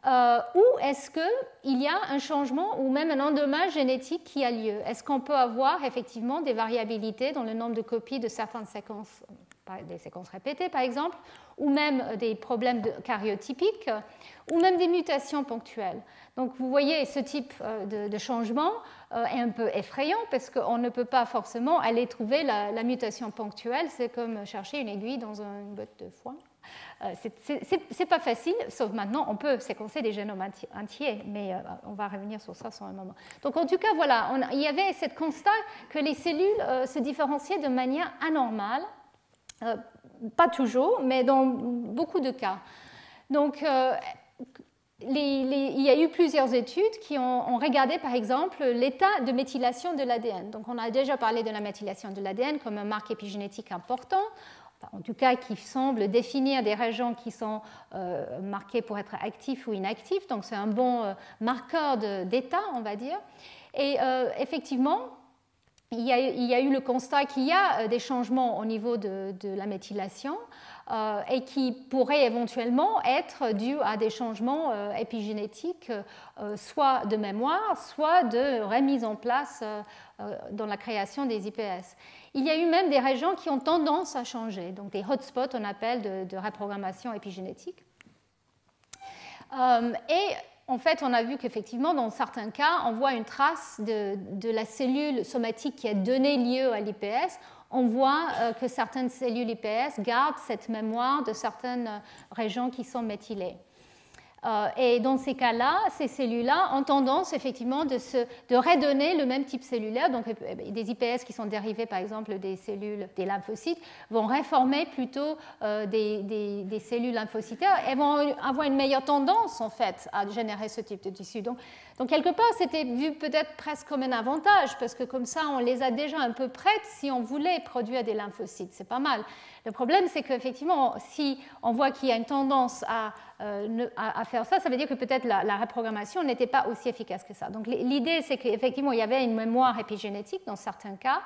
Ou est-ce qu'il y a un changement ou même un endommage génétique qui a lieu? Est-ce qu'on peut avoir effectivement des variabilités dans le nombre de copies de certaines séquences, des séquences répétées par exemple, ou même des problèmes karyotypiques, ou même des mutations ponctuelles? Donc vous voyez, ce type de changement est un peu effrayant parce qu'on ne peut pas forcément aller trouver la mutation ponctuelle. C'est comme chercher une aiguille dans une botte de foin. C'est pas facile, sauf maintenant, on peut séquencer des génomes entiers, mais on va revenir sur ça sur un moment. Donc en tout cas, voilà, il y avait ce constat que les cellules se différenciaient de manière anormale, pas toujours, mais dans beaucoup de cas. Donc il y a eu plusieurs études qui ont regardé, par exemple, l'état de méthylation de l'ADN. Donc on a déjà parlé de la méthylation de l'ADN comme un marque épigénétique important, en tout cas qui semble définir des régions qui sont marquées pour être actifs ou inactifs. Donc c'est un bon marqueur d'état, on va dire. Et effectivement, il y a eu le constat qu'il y a des changements au niveau de la méthylation et qui pourraient éventuellement être dus à des changements épigénétiques, soit de mémoire, soit de remise en place dans la création des IPS. Il y a eu même des régions qui ont tendance à changer, donc des hotspots, on appelle, de reprogrammation épigénétique. Et en fait, on a vu qu'effectivement, dans certains cas, on voit une trace de la cellule somatique qui a donné lieu à l'IPS. On voit que certaines cellules IPS gardent cette mémoire de certaines régions qui sont méthylées. Et dans ces cas-là, ces cellules-là ont tendance effectivement de redonner le même type cellulaire. Donc des IPS qui sont dérivés par exemple des cellules, des lymphocytes, vont reformer plutôt des cellules lymphocytaires et vont avoir une meilleure tendance en fait à générer ce type de tissu. Donc quelque part, c'était vu peut-être presque comme un avantage parce que comme ça, on les a déjà un peu prêtes si on voulait produire des lymphocytes. C'est pas mal. Le problème, c'est qu'effectivement, si on voit qu'il y a une tendance à faire ça, ça veut dire que peut-être la reprogrammation n'était pas aussi efficace que ça. Donc l'idée, c'est qu'effectivement, il y avait une mémoire épigénétique dans certains cas,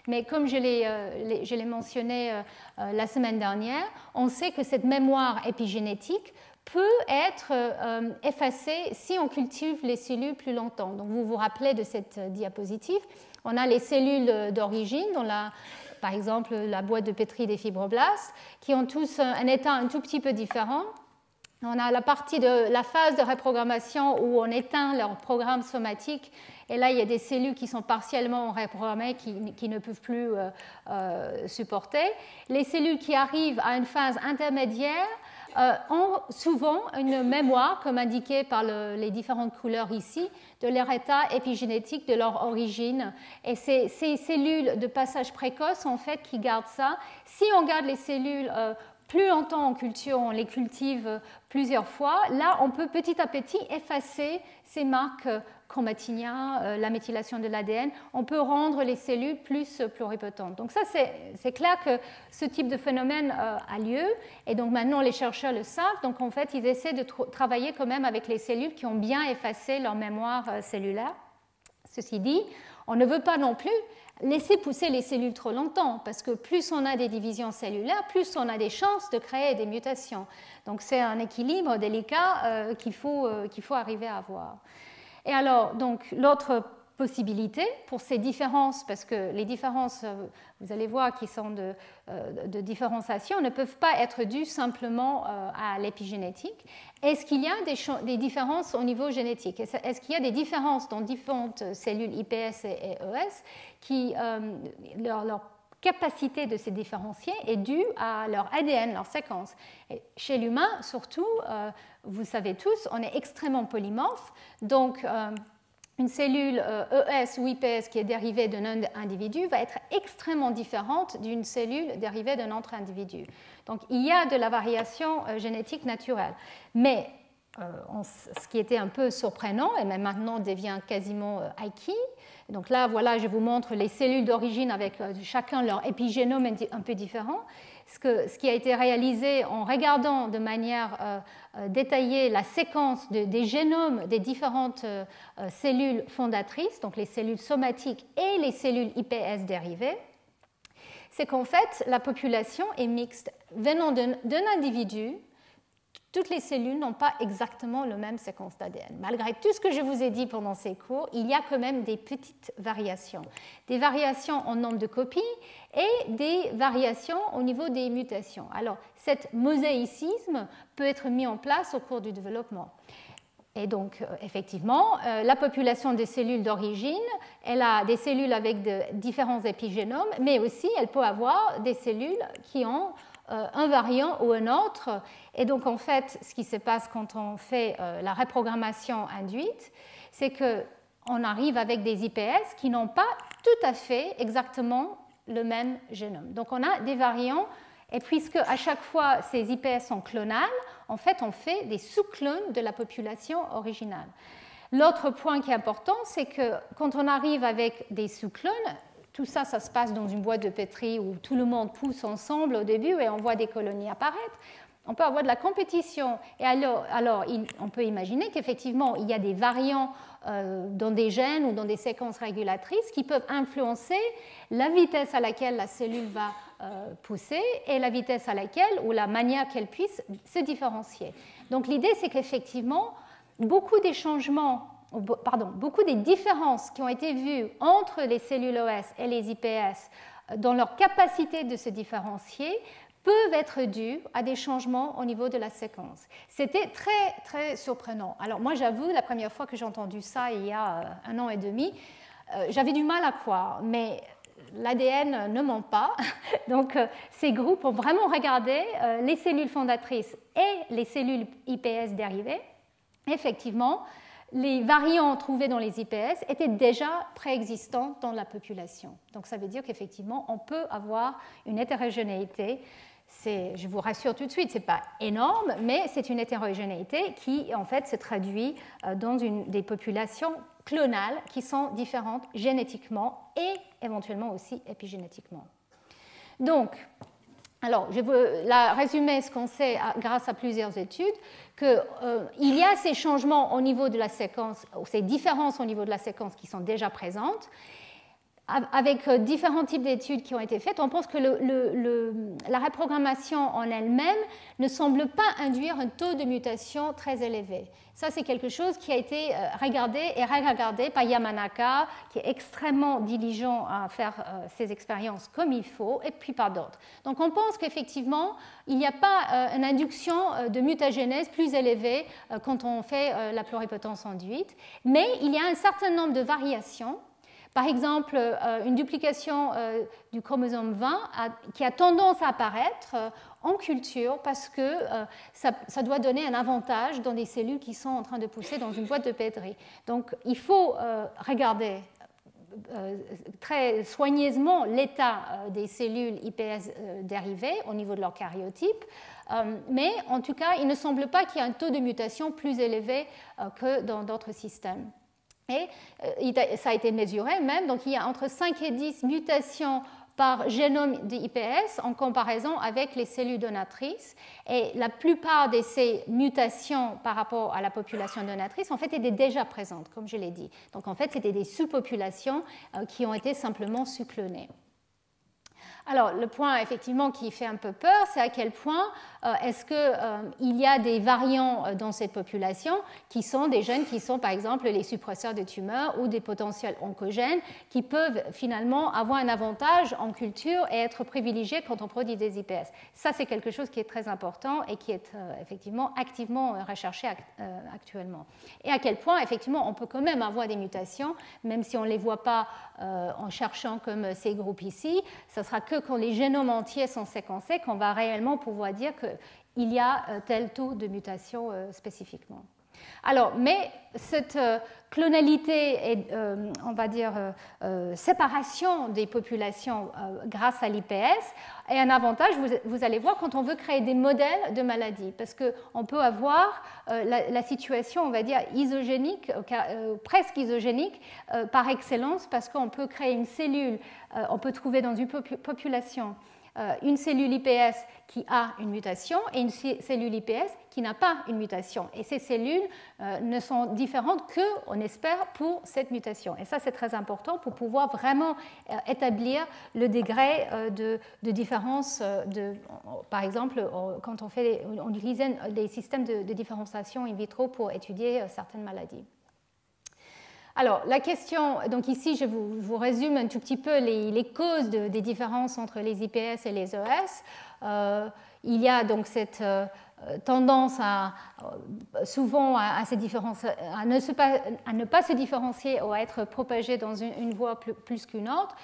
mais comme je l'ai mentionné la semaine dernière, on sait que cette mémoire épigénétique peut être effacée si on cultive les cellules plus longtemps. Donc vous vous rappelez de cette diapositive, on a les cellules d'origine dans par exemple la boîte de pétri des fibroblastes, qui ont tous un état un tout petit peu différent. On a la partie de la phase de reprogrammation où on éteint leur programme somatique, et là il y a des cellules qui sont partiellement reprogrammées, qui ne peuvent plus supporter. Les cellules qui arrivent à une phase intermédiaire ont souvent une mémoire, comme indiqué par les différentes couleurs ici, de leur état épigénétique, de leur origine. Et c'est ces cellules de passage précoce, en fait, qui gardent ça. Si on garde les cellules plus longtemps en culture, on les cultive plusieurs fois, là, on peut petit à petit effacer ces marques chromatiniens, la méthylation de l'ADN. On peut rendre les cellules plus pluripotentes. Donc ça, c'est clair que ce type de phénomène a lieu. Et donc maintenant, les chercheurs le savent. Donc en fait, ils essaient de travailler quand même avec les cellules qui ont bien effacé leur mémoire cellulaire. Ceci dit, on ne veut pas non plus laisser pousser les cellules trop longtemps, parce que plus on a des divisions cellulaires, plus on a des chances de créer des mutations. Donc c'est un équilibre délicat qu'il faut arriver à avoir. Et alors, donc, l'autre possibilité pour ces différences, parce que les différences, vous allez voir, qui sont de différenciation, ne peuvent pas être dues simplement à l'épigénétique. Est-ce qu'il y a des différences au niveau génétique? Est-ce qu'il y a des différences dans différentes cellules IPS et ES qui, leur capacité de se différencier est due à leur ADN, leur séquence? Et chez l'humain, surtout, vous savez tous, on est extrêmement polymorphe, donc une cellule ES ou IPS qui est dérivée d'un individu va être extrêmement différente d'une cellule dérivée d'un autre individu. Donc il y a de la variation génétique naturelle. Mais ce qui était un peu surprenant, et même maintenant devient quasiment acquis, donc là, voilà, je vous montre les cellules d'origine avec chacun leur épigénome un peu différent. Ce qui a été réalisé en regardant de manière détaillée la séquence des génomes des différentes cellules fondatrices, donc les cellules somatiques et les cellules IPS dérivées, c'est qu'en fait, la population est mixte. Venant d'un individu, toutes les cellules n'ont pas exactement la même séquence d'ADN. Malgré tout ce que je vous ai dit pendant ces cours, il y a quand même des petites variations. Des variations en nombre de copies et des variations au niveau des mutations. Alors, cet mosaïcisme peut être mis en place au cours du développement. Et donc, effectivement, la population des cellules d'origine, elle a des cellules avec de différents épigénomes, mais aussi elle peut avoir des cellules qui ont un variant ou un autre. Et donc, en fait, ce qui se passe quand on fait la reprogrammation induite, c'est qu'on arrive avec des IPS qui n'ont pas tout à fait exactement le même génome. Donc, on a des variants, et puisque à chaque fois ces IPS sont clonales, en fait, on fait des sous-clones de la population originale. L'autre point qui est important, c'est que quand on arrive avec des sous-clones, tout ça, ça se passe dans une boîte de pétri où tout le monde pousse ensemble au début et on voit des colonies apparaître. On peut avoir de la compétition. Et alors on peut imaginer qu'effectivement, il y a des variants dans des gènes ou dans des séquences régulatrices qui peuvent influencer la vitesse à laquelle la cellule va pousser et la vitesse à laquelle ou la manière qu'elle puisse se différencier. Donc l'idée, c'est qu'effectivement, beaucoup des différences qui ont été vues entre les cellules OS et les IPS dans leur capacité de se différencier peuvent être dues à des changements au niveau de la séquence. C'était très, très surprenant. Alors moi, j'avoue, la première fois que j'ai entendu ça, il y a 1 an et demi, j'avais du mal à croire, mais l'ADN ne ment pas. Donc ces groupes ont vraiment regardé les cellules fondatrices et les cellules IPS dérivées. Effectivement, les variants trouvés dans les IPS étaient déjà préexistants dans la population. Donc ça veut dire qu'effectivement, on peut avoir une hétérogénéité. Je vous rassure tout de suite, ce n'est pas énorme, mais c'est une hétérogénéité qui en fait se traduit dans des populations clonales qui sont différentes génétiquement et éventuellement aussi épigénétiquement. Donc, alors, je veux résumer ce qu'on sait grâce à plusieurs études, qu'il y a ces changements au niveau de la séquence, ou ces différences au niveau de la séquence qui sont déjà présentes. Avec différents types d'études qui ont été faites, on pense que la reprogrammation en elle-même ne semble pas induire un taux de mutation très élevé. Ça, c'est quelque chose qui a été regardé et re-regardé par Yamanaka, qui est extrêmement diligent à faire ses expériences comme il faut, et puis par d'autres. Donc, on pense qu'effectivement, il n'y a pas une induction de mutagénèse plus élevée quand on fait la pluripotence induite, mais il y a un certain nombre de variations. Par exemple, une duplication du chromosome 20 qui a tendance à apparaître en culture parce que ça doit donner un avantage dans des cellules qui sont en train de pousser dans une boîte de pétri. Donc, il faut regarder très soigneusement l'état des cellules IPS dérivées au niveau de leur karyotype, mais en tout cas, il ne semble pas qu'il y ait un taux de mutation plus élevé que dans d'autres systèmes. Et ça a été mesuré même, donc il y a entre 5 et 10 mutations par génome d'IPS en comparaison avec les cellules donatrices. Et la plupart de ces mutations par rapport à la population donatrice, en fait, étaient déjà présentes, comme je l'ai dit. Donc, en fait, c'était des sous-populations qui ont été simplement sous-clonées. Alors, le point effectivement qui fait un peu peur, c'est à quel point est-ce qu'il y a des variants dans cette population qui sont des gènes qui sont par exemple les suppresseurs de tumeurs ou des potentiels oncogènes qui peuvent finalement avoir un avantage en culture et être privilégiés quand on produit des IPS. Ça, c'est quelque chose qui est très important et qui est effectivement activement recherché actuellement. Et à quel point effectivement on peut quand même avoir des mutations, même si on ne les voit pas en cherchant comme ces groupes ici, ce sera que quand les génomes entiers sont séquencés qu'on va réellement pouvoir dire qu'il y a tel taux de mutation spécifiquement. Alors, mais cette clonalité et, on va dire, séparation des populations grâce à l'IPS est un avantage, vous allez voir, quand on veut créer des modèles de maladies, parce qu'on peut avoir la situation, on va dire, isogénique, presque isogénique, par excellence, parce qu'on peut créer une cellule, on peut trouver dans une population une cellule IPS qui a une mutation et une cellule IPS qui n'a pas une mutation. Et ces cellules ne sont différentes que, on espère, pour cette mutation. Et ça, c'est très important pour pouvoir vraiment établir le degré de différence. Par exemple, quand on utilise des systèmes de différenciation in vitro pour étudier certaines maladies. Alors, la question, donc ici, je vous résume un tout petit peu les causes des différences entre les IPS et les ES. Il y a donc cette tendance souvent à ne pas se différencier ou à être propagé dans une voie plus qu'une autre.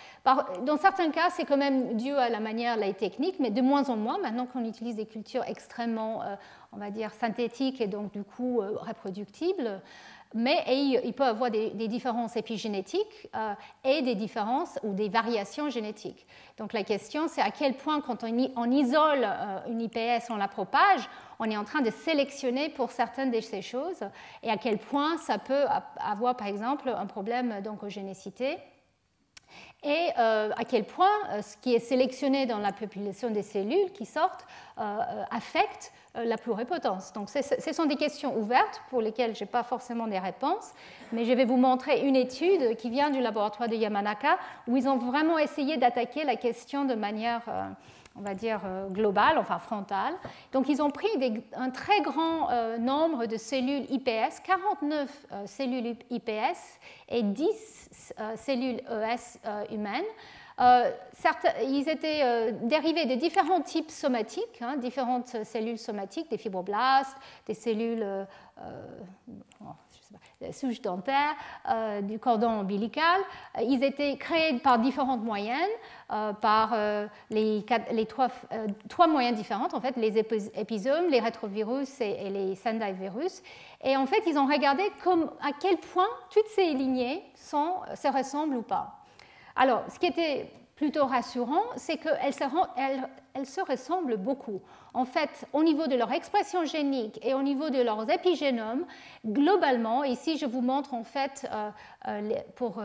Dans certains cas, c'est quand même dû à la manière, la technique, mais de moins en moins, maintenant qu'on utilise des cultures extrêmement, on va dire, synthétiques et donc du coup reproductibles. Mais il peut y avoir des différences épigénétiques et des différences ou des variations génétiques. Donc la question, c'est à quel point, quand on isole une IPS, on la propage, on est en train de sélectionner pour certaines de ces choses, et à quel point ça peut avoir, par exemple, un problème d'oncogénicité. Et à quel point ce qui est sélectionné dans la population des cellules qui sortent affecte la pluripotence. Donc ce sont des questions ouvertes pour lesquelles je n'ai pas forcément des réponses, mais je vais vous montrer une étude qui vient du laboratoire de Yamanaka où ils ont vraiment essayé d'attaquer la question de manière, on va dire, globale, enfin frontale. Donc ils ont pris un très grand nombre de cellules IPS, 49 cellules IPS et 10 cellules ES humaines. Ils étaient dérivés de différents types somatiques, différentes cellules somatiques, des fibroblastes, des cellules souches dentaires, du cordon ombilical. Ils étaient créés par différentes moyennes, par les trois moyennes différentes, en fait, les épisomes, les rétrovirus et les Sendai virus. Et en fait, ils ont regardé à quel point toutes ces lignées se ressemblent ou pas. Alors, ce qui était plutôt rassurant, c'est qu'elles se ressemblent beaucoup. En fait, au niveau de leur expression génique et au niveau de leurs épigénomes, globalement, ici je vous montre en fait pour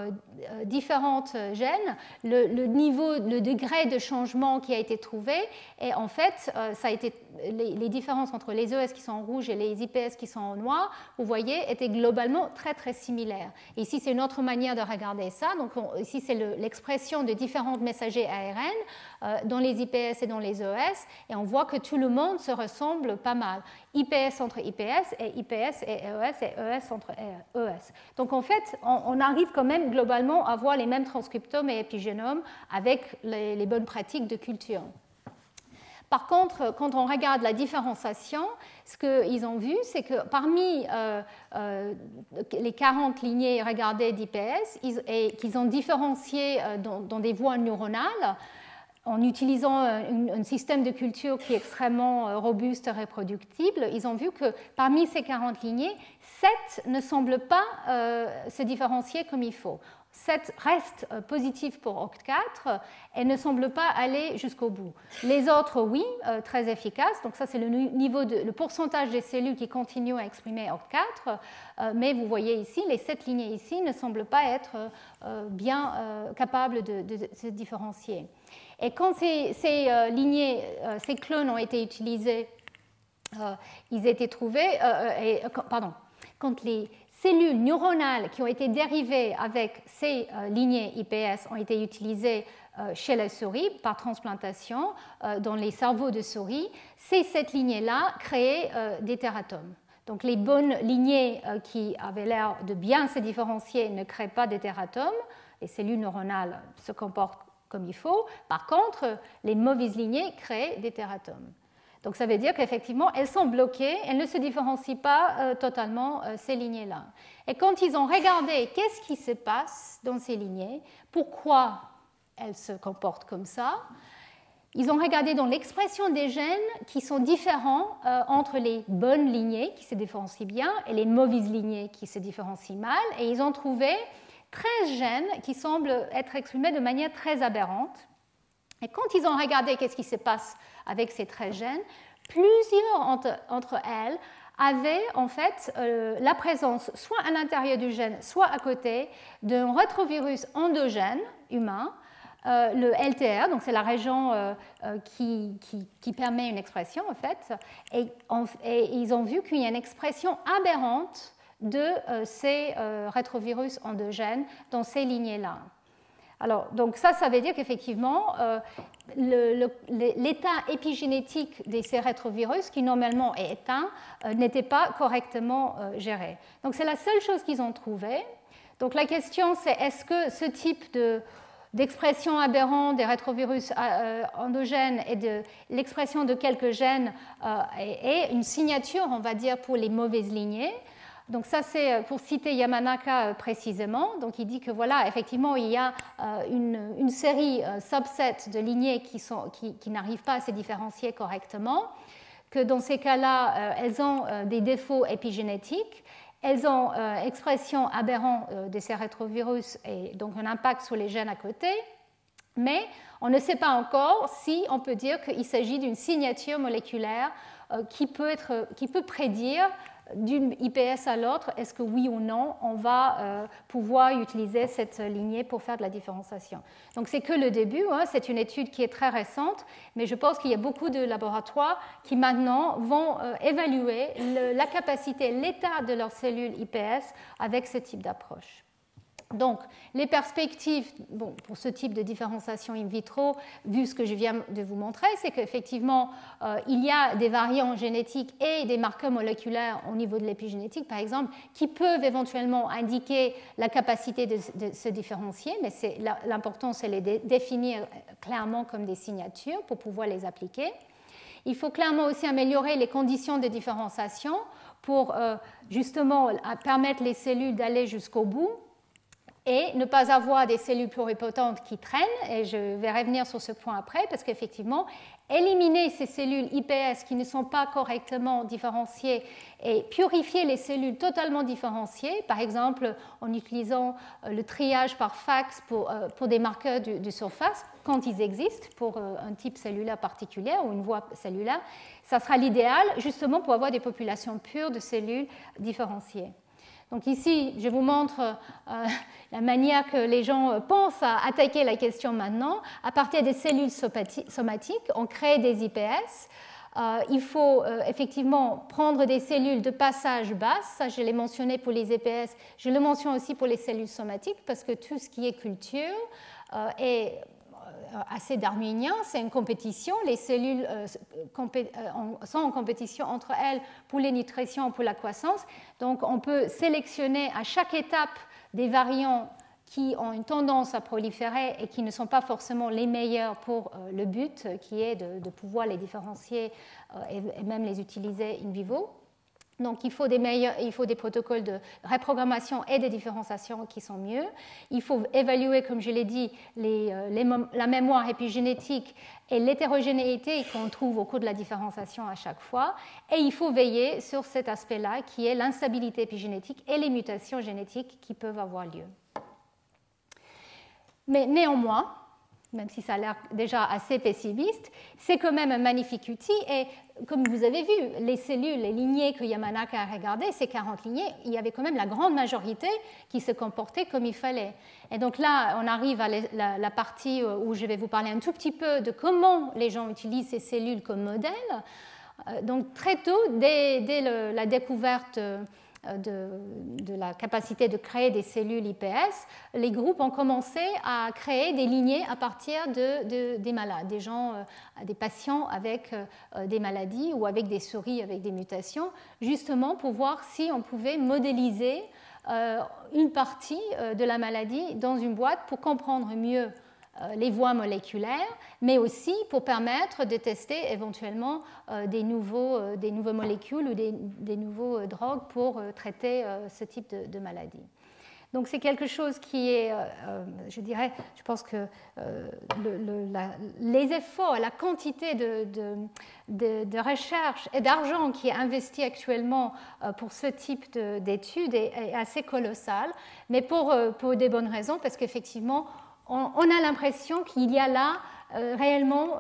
différentes gènes le degré de changement qui a été trouvé, et en fait, ça a été les différences entre les ES qui sont en rouge et les IPS qui sont en noir, vous voyez, étaient globalement très très similaires. Et ici, c'est une autre manière de regarder ça. Donc ici, c'est l'expression de différents messagers ARN dans les IPS et dans les ES, et on voit que tout le monde se ressemble pas mal. IPS entre IPS et IPS et ES entre ES. Donc en fait, on arrive quand même globalement à voir les mêmes transcriptomes et épigénomes avec les bonnes pratiques de culture. Par contre, quand on regarde la différenciation, ce qu'ils ont vu, c'est que parmi les 40 lignées regardées d'IPS, qu'ils ont différencié dans des voies neuronales, en utilisant un système de culture qui est extrêmement robuste et reproductible, ils ont vu que parmi ces 40 lignées, 7 ne semblent pas se différencier comme il faut. 7 restent positifs pour OCT4 et ne semblent pas aller jusqu'au bout. Les autres, oui, très efficaces. Donc ça, c'est le pourcentage des cellules qui continuent à exprimer OCT4. Mais vous voyez ici, les 7 lignées ici ne semblent pas être bien capables de se différencier. Et quand ces lignées, ces clones ont été utilisés, ils étaient trouvés, quand les cellules neuronales qui ont été dérivées avec ces lignées IPS ont été utilisées chez la souris par transplantation dans les cerveaux de souris, c'est cette lignée-là créée des tératomes. Donc les bonnes lignées qui avaient l'air de bien se différencier ne créent pas de tératomes, les cellules neuronales se comportent comme il faut. Par contre, les mauvaises lignées créent des tératomes. Donc ça veut dire qu'effectivement, elles sont bloquées, elles ne se différencient pas totalement, ces lignées-là. Et quand ils ont regardé qu'est-ce qui se passe dans ces lignées, pourquoi elles se comportent comme ça, ils ont regardé dans l'expression des gènes qui sont différents entre les bonnes lignées qui se différencient bien et les mauvaises lignées qui se différencient mal. Et ils ont trouvé 13 gènes qui semblent être exprimés de manière très aberrante. Et quand ils ont regardé qu'est-ce qui se passe avec ces 13 gènes, plusieurs entre elles avaient en fait la présence, soit à l'intérieur du gène, soit à côté, d'un rétrovirus endogène humain, le LTR, donc c'est la région qui permet une expression en fait, et ils ont vu qu'il y a une expression aberrante de ces rétrovirus endogènes dans ces lignées-là. Alors, donc ça veut dire qu'effectivement, l'état épigénétique de ces rétrovirus, qui normalement est éteint, n'était pas correctement géré. Donc c'est la seule chose qu'ils ont trouvée. Donc la question c'est, est-ce que ce type d'expression aberrante des rétrovirus endogènes et de l'expression de quelques gènes est une signature, on va dire, pour les mauvaises lignées? Donc ça, c'est pour citer Yamanaka précisément. Donc il dit que voilà, effectivement, il y a une série subset de lignées qui n'arrivent pas à se différencier correctement, que dans ces cas-là, elles ont des défauts épigénétiques, elles ont expression aberrante de ces rétrovirus et donc un impact sur les gènes à côté, mais on ne sait pas encore si on peut dire qu'il s'agit d'une signature moléculaire qui peut prédire d'une IPS à l'autre, est-ce que oui ou non, on va pouvoir utiliser cette lignée pour faire de la différenciation. Donc c'est que le début, hein, c'est une étude qui est très récente, mais je pense qu'il y a beaucoup de laboratoires qui maintenant vont évaluer la capacité, l'état de leurs cellules IPS avec ce type d'approche. Donc, les perspectives pour ce type de différenciation in vitro, vu ce que je viens de vous montrer, c'est qu'effectivement, il y a des variants génétiques et des marqueurs moléculaires au niveau de l'épigénétique, par exemple, qui peuvent éventuellement indiquer la capacité de se différencier, mais l'important, c'est les définir clairement comme des signatures pour pouvoir les appliquer. Il faut clairement aussi améliorer les conditions de différenciation pour justement permettre les cellules d'aller jusqu'au bout, et ne pas avoir des cellules pluripotentes qui traînent, et je vais revenir sur ce point après, parce qu'effectivement, éliminer ces cellules IPS qui ne sont pas correctement différenciées et purifier les cellules totalement différenciées, par exemple en utilisant le triage par fax pour des marqueurs de surface, quand ils existent, pour un type cellulaire particulier ou une voie cellulaire, ça sera l'idéal justement pour avoir des populations pures de cellules différenciées. Donc ici, je vous montre la manière que les gens pensent à attaquer la question maintenant. À partir des cellules somatiques, on crée des IPS. Il faut effectivement prendre des cellules de passage basse. Ça, je l'ai mentionné pour les IPS. Je le mentionne aussi pour les cellules somatiques parce que tout ce qui est culture est assez darwinien, c'est une compétition. Les cellules sont en compétition entre elles pour les nutritions, pour la croissance. Donc on peut sélectionner à chaque étape des variants qui ont une tendance à proliférer et qui ne sont pas forcément les meilleurs pour le but, qui est de pouvoir les différencier et même les utiliser in vivo. Donc il faut des protocoles de reprogrammation et de différenciation qui sont mieux. Il faut évaluer, comme je l'ai dit, la mémoire épigénétique et l'hétérogénéité qu'on trouve au cours de la différenciation à chaque fois. Et il faut veiller sur cet aspect-là qui est l'instabilité épigénétique et les mutations génétiques qui peuvent avoir lieu. Mais néanmoins, même si ça a l'air déjà assez pessimiste, c'est quand même un magnifique outil. Et comme vous avez vu, les cellules, les lignées que Yamanaka a regardées, ces 40 lignées, il y avait quand même la grande majorité qui se comportaient comme il fallait. Et donc là, on arrive à la partie où je vais vous parler un tout petit peu de comment les gens utilisent ces cellules comme modèle. Donc très tôt, dès la découverte de la capacité de créer des cellules IPS, les groupes ont commencé à créer des lignées à partir des malades, des gens, des patients avec des maladies ou avec des souris avec des mutations, justement pour voir si on pouvait modéliser une partie de la maladie dans une boîte pour comprendre mieux les voies moléculaires, mais aussi pour permettre de tester éventuellement des nouvelles molécules ou des nouveaux drogues pour traiter ce type de maladie. Donc c'est quelque chose qui est, je dirais, je pense que les efforts, la quantité de recherche et d'argent qui est investi actuellement pour ce type d'études est assez colossal, mais pour des bonnes raisons, parce qu'effectivement, on a l'impression qu'il y a là réellement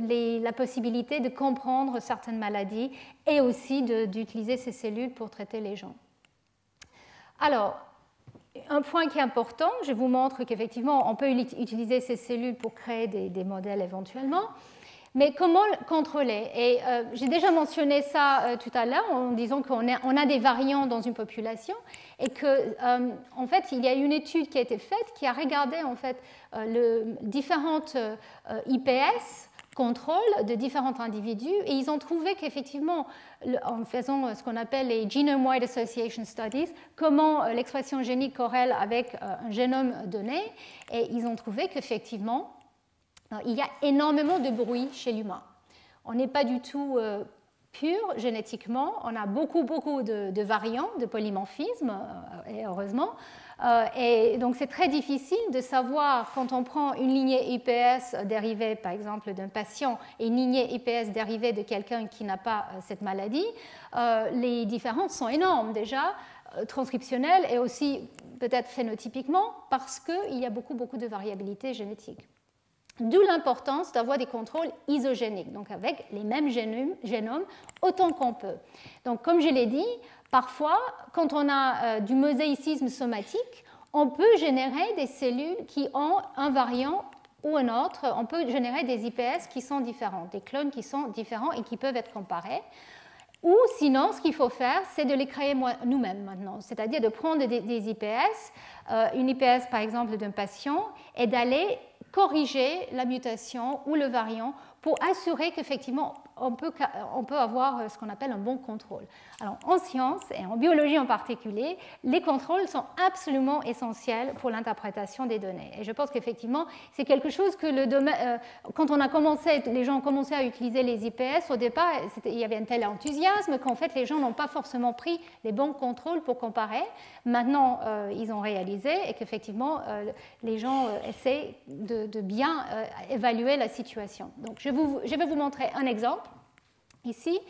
la possibilité de comprendre certaines maladies et aussi d'utiliser ces cellules pour traiter les gens. Alors, un point qui est important, je vous montre qu'effectivement, on peut utiliser ces cellules pour créer des modèles éventuellement, mais comment contrôler? Et j'ai déjà mentionné ça tout à l'heure en disant qu'on a des variants dans une population et qu'en fait, il y a une étude qui a été faite qui a regardé en fait différentes IPS contrôle de différents individus et ils ont trouvé qu'effectivement, en faisant ce qu'on appelle les Genome-Wide Association Studies, comment l'expression génique corrèle avec un génome donné, et ils ont trouvé qu'effectivement, il y a énormément de bruit chez l'humain. On n'est pas du tout pur génétiquement, on a beaucoup de variants, de polymorphismes, et heureusement. Et donc c'est très difficile de savoir quand on prend une lignée IPS dérivée par exemple d'un patient et une lignée IPS dérivée de quelqu'un qui n'a pas cette maladie, les différences sont énormes déjà, transcriptionnelles et aussi peut-être phénotypiquement parce qu'il y a beaucoup de variabilité génétique. D'où l'importance d'avoir des contrôles isogéniques, donc avec les mêmes génomes autant qu'on peut. Donc comme je l'ai dit, parfois, quand on a du mosaïcisme somatique, on peut générer des cellules qui ont un variant ou un autre. On peut générer des IPS qui sont différents, des clones qui sont différents et qui peuvent être comparés. Ou sinon, ce qu'il faut faire, c'est de les créer nous-mêmes maintenant, c'est-à-dire de prendre des IPS, une IPS par exemple d'un patient, et d'aller corriger la mutation ou le variant pour assurer qu'effectivement on peut avoir ce qu'on appelle un bon contrôle. Alors en sciences et en biologie en particulier, les contrôles sont absolument essentiels pour l'interprétation des données. Et je pense qu'effectivement c'est quelque chose que quand les gens ont commencé à utiliser les IPS, au départ il y avait un tel enthousiasme qu'en fait les gens n'ont pas forcément pris les bons contrôles pour comparer. Maintenant ils ont réalisé et qu'effectivement les gens essaient de bien évaluer la situation. Donc je vais vous montrer un exemple. Ici,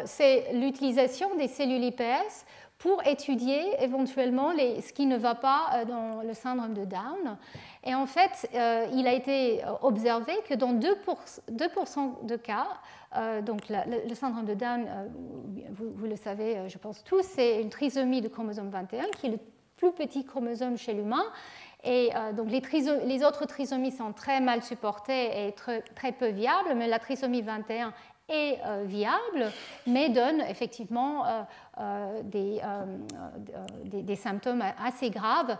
c'est l'utilisation des cellules IPS pour étudier éventuellement ce qui ne va pas dans le syndrome de Down. Et en fait, il a été observé que dans 2% de cas, donc le syndrome de Down, vous le savez, je pense tous, c'est une trisomie de chromosome 21 qui est le plus petit chromosome chez l'humain. Et donc les autres trisomies sont très mal supportées et très peu viables, mais la trisomie 21 est viable, mais donne effectivement des symptômes assez graves.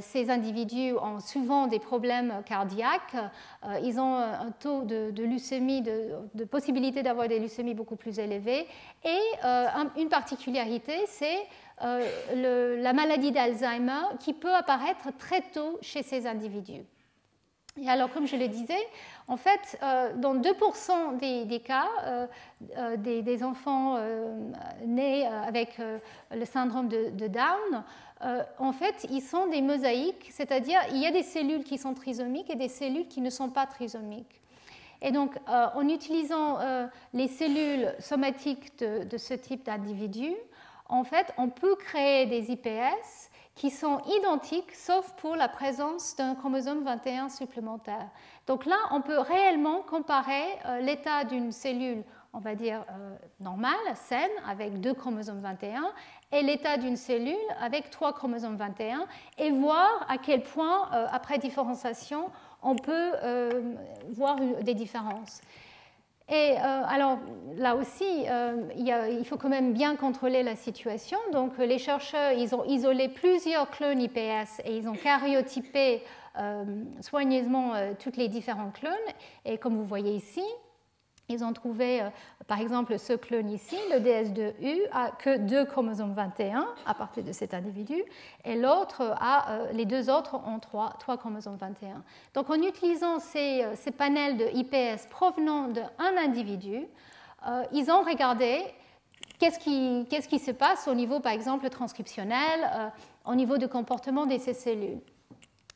Ces individus ont souvent des problèmes cardiaques, ils ont un taux de leucémie, de possibilité d'avoir des leucémies beaucoup plus élevés, et une particularité, c'est la maladie d'Alzheimer qui peut apparaître très tôt chez ces individus. Et alors, comme je le disais, en fait, dans 2% des cas, des enfants nés avec le syndrome de Down, en fait, ils sont des mosaïques, c'est-à-dire il y a des cellules qui sont trisomiques et des cellules qui ne sont pas trisomiques. Et donc, en utilisant les cellules somatiques de ce type d'individus, en fait, on peut créer des IPS qui sont identiques, sauf pour la présence d'un chromosome 21 supplémentaire. Donc là, on peut réellement comparer l'état d'une cellule, on va dire, normale, saine, avec 2 chromosomes 21, et l'état d'une cellule avec 3 chromosomes 21, et voir à quel point, après différenciation, on peut voir des différences. Et alors là aussi, il faut quand même bien contrôler la situation. Donc les chercheurs, ils ont isolé plusieurs clones IPS et ils ont karyotypé soigneusement tous les différents clones. Et comme vous voyez ici, ils ont trouvé, par exemple, ce clone ici, le DS2U, a que 2 chromosomes 21 à partir de cet individu, et l'autre les deux autres ont 3 chromosomes 21. Donc, en utilisant ces panels de IPS provenant d'un individu, ils ont regardé qu'est-ce qui se passe au niveau, par exemple, transcriptionnel, au niveau du comportement de ces cellules.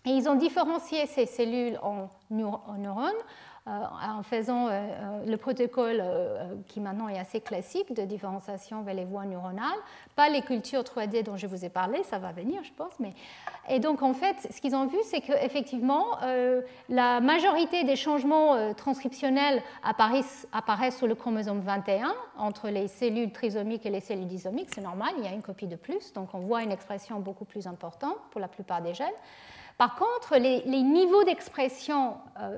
Et ils ont différencié ces cellules en neurones, en faisant le protocole qui maintenant est assez classique de différenciation vers les voies neuronales, pas les cultures 3D dont je vous ai parlé, ça va venir je pense. Et donc en fait, ce qu'ils ont vu, c'est qu'effectivement, la majorité des changements transcriptionnels apparaissent sur le chromosome 21, entre les cellules trisomiques et les cellules disomiques, c'est normal, il y a une copie de plus, donc on voit une expression beaucoup plus importante pour la plupart des gènes. Par contre, les niveaux d'expression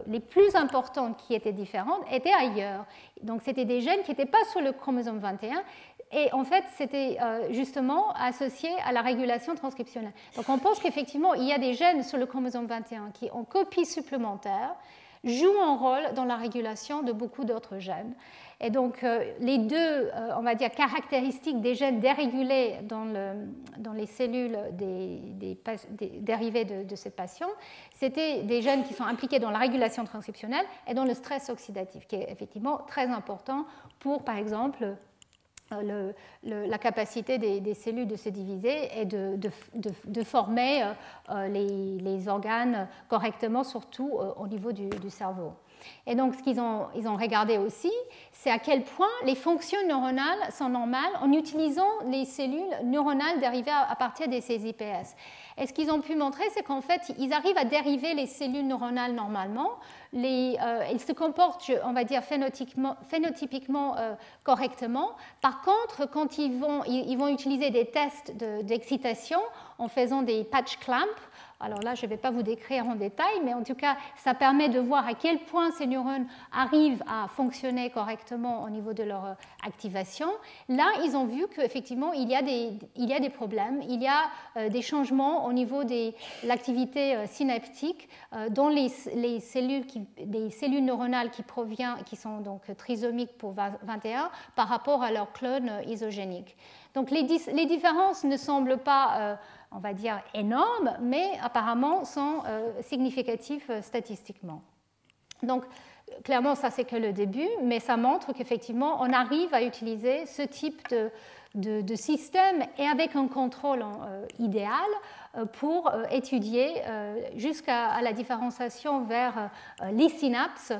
les plus importants qui étaient différents étaient ailleurs. Donc, c'était des gènes qui n'étaient pas sur le chromosome 21 et en fait, c'était justement associé à la régulation transcriptionnelle. Donc, on pense qu'effectivement, il y a des gènes sur le chromosome 21 qui, en copie supplémentaire, jouent un rôle dans la régulation de beaucoup d'autres gènes. Et donc, les deux, on va dire, caractéristiques des gènes dérégulés dans les cellules dérivées de ces patients, c'était des gènes qui sont impliqués dans la régulation transcriptionnelle et dans le stress oxydatif, qui est effectivement très important pour, par exemple, la capacité des cellules de se diviser et de former les organes correctement, surtout au niveau du cerveau. Et donc, ce qu'ils ont regardé aussi, c'est à quel point les fonctions neuronales sont normales en utilisant les cellules neuronales dérivées à partir de ces IPS. Et ce qu'ils ont pu montrer, c'est qu'en fait, ils arrivent à dériver les cellules neuronales normalement. Ils se comportent, on va dire, phénotypiquement correctement. Par contre, quand ils vont utiliser des tests d'excitation en faisant des patch clamps, alors là, je ne vais pas vous décrire en détail, mais en tout cas, ça permet de voir à quel point ces neurones arrivent à fonctionner correctement au niveau de leur activation. Là, ils ont vu qu'effectivement, il y a des problèmes, il y a des changements au niveau de l'activité synaptique dans les cellules neuronales qui sont donc trisomiques pour 21 par rapport à leurs clones isogéniques. Donc les différences ne semblent pas, on va dire, énormes, mais apparemment sont significatives statistiquement. Donc clairement, ça c'est que le début, mais ça montre qu'effectivement, on arrive à utiliser ce type de système et avec un contrôle idéal pour étudier jusqu'à la différenciation vers les synapses,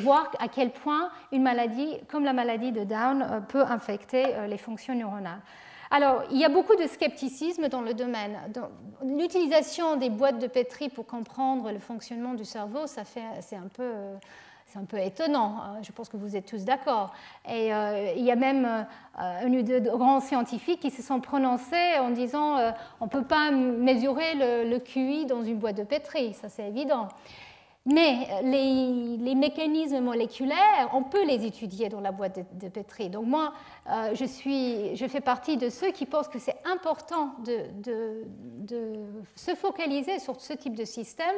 voir à quel point une maladie comme la maladie de Down peut infecter les fonctions neuronales. Alors, il y a beaucoup de scepticisme dans le domaine. L'utilisation des boîtes de Petri pour comprendre le fonctionnement du cerveau, c'est un peu étonnant. Je pense que vous êtes tous d'accord. Et il y a même un ou deux grands scientifiques qui se sont prononcés en disant on ne peut pas mesurer le QI dans une boîte de Petri, ça c'est évident. Mais les mécanismes moléculaires, on peut les étudier dans la boîte de Petri. Donc moi, je fais partie de ceux qui pensent que c'est important de se focaliser sur ce type de système,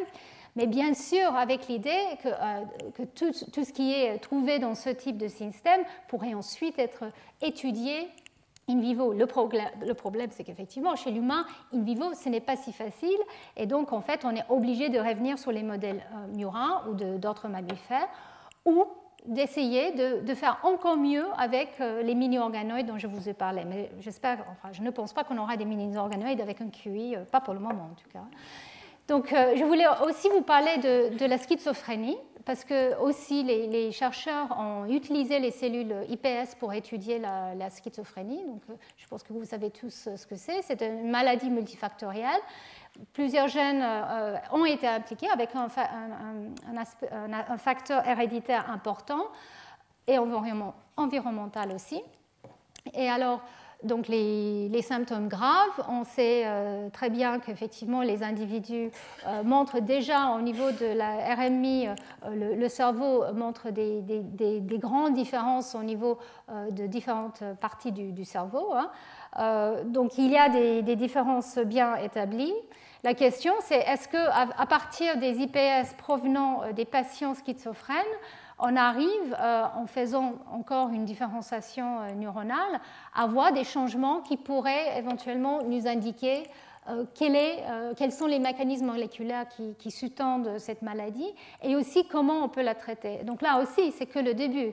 mais bien sûr avec l'idée que tout ce qui est trouvé dans ce type de système pourrait ensuite être étudié in vivo. Le problème, c'est qu'effectivement, chez l'humain, in vivo, ce n'est pas si facile. Et donc, en fait, on est obligé de revenir sur les modèles murins ou d'autres mammifères ou d'essayer de faire encore mieux avec les mini-organoïdes dont je vous ai parlé. Mais je ne pense pas qu'on aura des mini-organoïdes avec un QI, pas pour le moment en tout cas. Donc, je voulais aussi vous parler de la schizophrénie, parce que aussi les chercheurs ont utilisé les cellules IPS pour étudier la schizophrénie. Donc, je pense que vous savez tous ce que c'est. C'est une maladie multifactorielle. Plusieurs gènes ont été impliqués avec un facteur héréditaire important et environnemental aussi. Et alors, donc les symptômes graves. On sait très bien qu'effectivement les individus montrent déjà au niveau de la RMI, le cerveau montre des grandes différences au niveau de différentes parties du cerveau. Donc il y a des différences bien établies. La question, c'est est-ce qu'à partir des IPS provenant des patients schizophrènes, on arrive, en faisant encore une différenciation neuronale, à voir des changements qui pourraient éventuellement nous indiquer quels sont les mécanismes moléculaires qui sous-tendent cette maladie et aussi comment on peut la traiter. Donc là aussi, c'est que le début.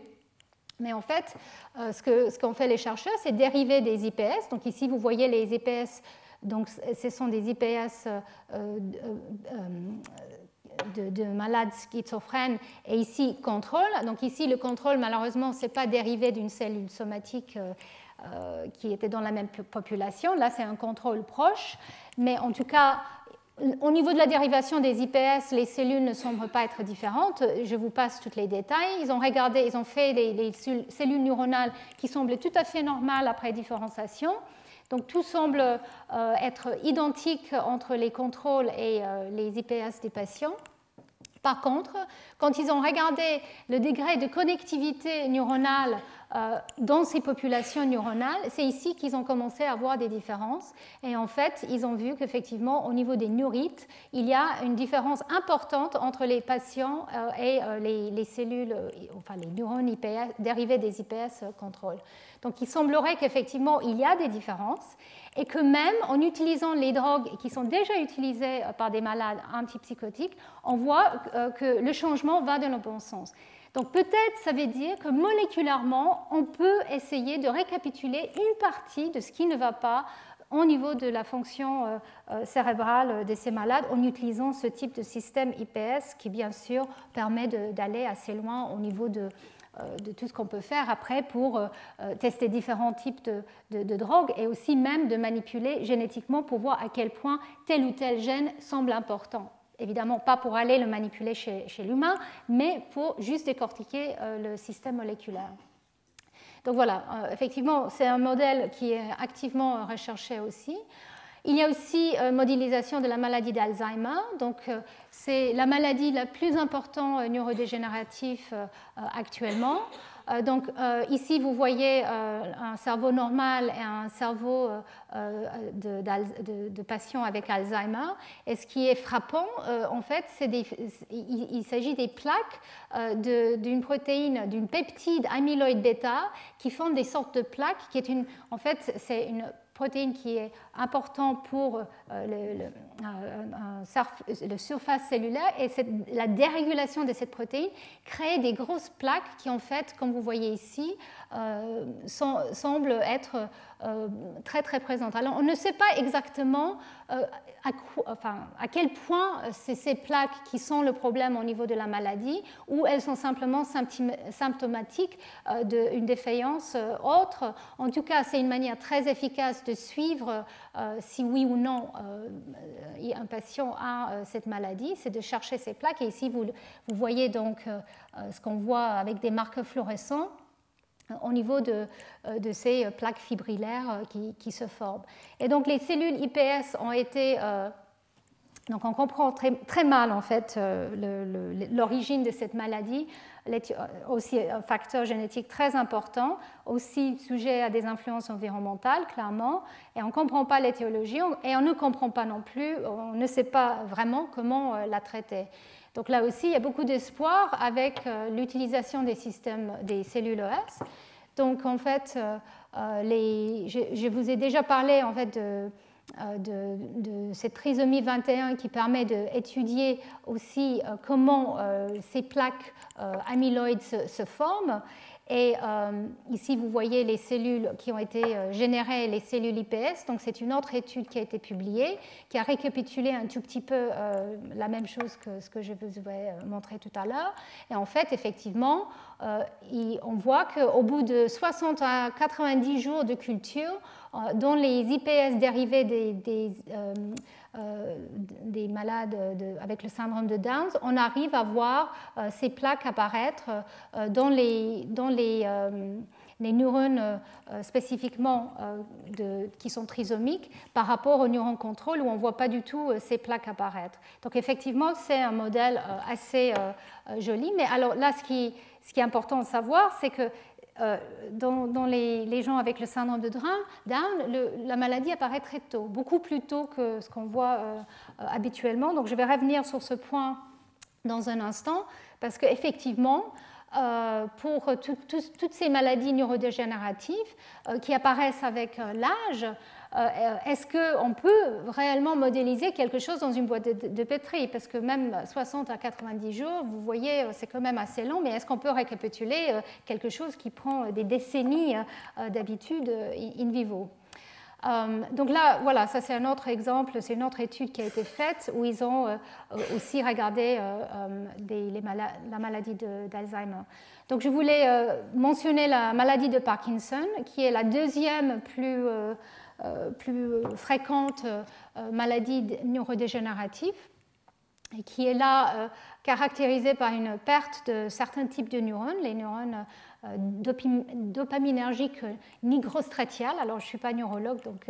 Mais en fait, ce qu'ont fait les chercheurs, c'est dériver des IPS. Donc ici, vous voyez les IPS. Donc, ce sont des IPS de malades schizophrènes et ici, contrôle. Donc ici, le contrôle, malheureusement, ce n'est pas dérivé d'une cellule somatique qui était dans la même population. Là, c'est un contrôle proche. Mais en tout cas, au niveau de la dérivation des IPS, les cellules ne semblent pas être différentes. Je vous passe tous les détails. Ils ont fait les cellules neuronales qui semblent tout à fait normales après différenciation. Donc tout semble être identique entre les contrôles et les IPS des patients. Par contre, quand ils ont regardé le degré de connectivité neuronale dans ces populations neuronales, c'est ici qu'ils ont commencé à voir des différences. Et en fait, ils ont vu qu'effectivement, au niveau des neurites, il y a une différence importante entre les patients et les cellules, enfin les neurones IPS, dérivés des IPS contrôle. Donc il semblerait qu'effectivement, il y a des différences et que même en utilisant les drogues qui sont déjà utilisées par des malades antipsychotiques, on voit que le changement va dans le bon sens. Donc peut-être ça veut dire que moléculairement, on peut essayer de récapituler une partie de ce qui ne va pas au niveau de la fonction cérébrale de ces malades en utilisant ce type de système IPS qui, bien sûr, permet d'aller assez loin au niveau de tout ce qu'on peut faire après pour tester différents types de drogues et aussi même de manipuler génétiquement pour voir à quel point tel ou tel gène semble important. Évidemment, pas pour aller le manipuler chez l'humain, mais pour juste décortiquer le système moléculaire. Donc voilà, effectivement, c'est un modèle qui est activement recherché aussi. Il y a aussi modélisation de la maladie d'Alzheimer. Donc, c'est la maladie la plus importante neurodégénérative actuellement. Donc, ici, vous voyez un cerveau normal et un cerveau de patient avec Alzheimer. Et ce qui est frappant, en fait, il s'agit des plaques d'une protéine, d'une peptide amyloïde bêta qui font des sortes de plaques, qui est en fait, c'est une protéine qui est importante pour le surface cellulaire et la dérégulation de cette protéine crée des grosses plaques qui en fait, comme vous voyez ici, semblent être très très présentes. Alors on ne sait pas exactement à quel point c'est ces plaques qui sont le problème au niveau de la maladie ou elles sont simplement symptomatiques d'une défaillance autre. En tout cas, c'est une manière très efficace de suivre si oui ou non un patient a cette maladie, c'est de chercher ces plaques. Et ici, vous voyez donc ce qu'on voit avec des marqueurs fluorescents au niveau de ces plaques fibrillaires qui se forment. Et donc les cellules IPS ont été... donc on comprend très mal en fait l'origine de cette maladie, aussi un facteur génétique très important, aussi sujet à des influences environnementales, clairement, et on ne comprend pas l'étiologie, et on ne comprend pas non plus, on ne sait pas vraiment comment la traiter. Donc là aussi, il y a beaucoup d'espoir avec l'utilisation des systèmes des cellules OS. Donc en fait, je vous ai déjà parlé en fait de cette trisomie 21 qui permet d'étudier aussi comment ces plaques amyloïdes se forment. Et ici, vous voyez les cellules qui ont été générées, les cellules IPS. Donc, c'est une autre étude qui a été publiée, qui a récapitulé un tout petit peu la même chose que ce que je vous ai montré tout à l'heure. Et en fait, effectivement, on voit qu'au bout de 60 à 90 jours de culture, dans les IPS dérivés des malades avec le syndrome de Downs, on arrive à voir ces plaques apparaître dans les les neurones spécifiquement qui sont trisomiques par rapport aux neurones contrôle où on ne voit pas du tout ces plaques apparaître. Donc effectivement, c'est un modèle assez joli. Mais alors là, ce qui est important de savoir, c'est que dans les gens avec le syndrome de Down, la maladie apparaît très tôt, beaucoup plus tôt que ce qu'on voit habituellement. Donc je vais revenir sur ce point dans un instant, parce qu'effectivement, pour toutes ces maladies neurodégénératives qui apparaissent avec l'âge, est-ce qu'on peut réellement modéliser quelque chose dans une boîte de Petri? Parce que même 60 à 90 jours, vous voyez, c'est quand même assez long, mais est-ce qu'on peut récapituler quelque chose qui prend des décennies d'habitude in vivo? Donc là, voilà, ça c'est un autre exemple, c'est une autre étude qui a été faite où ils ont aussi regardé la maladie d'Alzheimer. Donc je voulais mentionner la maladie de Parkinson, qui est la deuxième plus fréquente maladie neurodégénérative, et qui est là caractérisée par une perte de certains types de neurones, les neurones dopaminergiques nigrostratiales. Alors, je ne suis pas neurologue, donc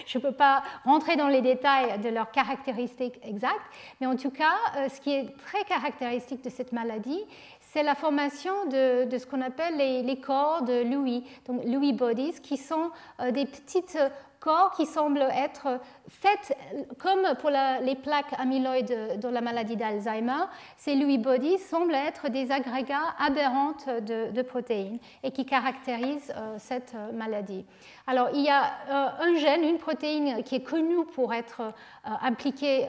je ne peux pas rentrer dans les détails de leurs caractéristiques exactes, mais en tout cas, ce qui est très caractéristique de cette maladie, c'est la formation de ce qu'on appelle les corps de Lewy, donc Lewy bodies, qui sont des petites corps qui semblent être faits comme pour les plaques amyloïdes dans la maladie d'Alzheimer. Ces Lewy bodies semblent être des agrégats aberrantes de protéines et qui caractérisent cette maladie. Alors, il y a un gène, une protéine qui est connue pour être impliquée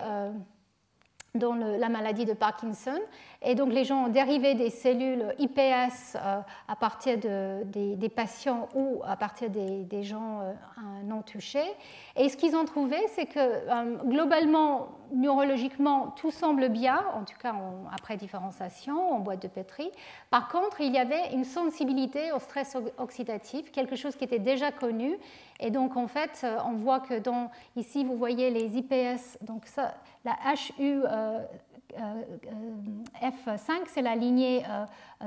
dans la maladie de Parkinson. Et donc, les gens ont dérivé des cellules IPS à partir des patients ou à partir des gens non touchés. Et ce qu'ils ont trouvé, c'est que globalement, neurologiquement, tout semble bien, en tout cas après différenciation, en boîte de Petri. Par contre, il y avait une sensibilité au stress oxydatif, quelque chose qui était déjà connu. Et donc, en fait, on voit que ici, vous voyez les IPS, donc ça, la HU F5, c'est la lignée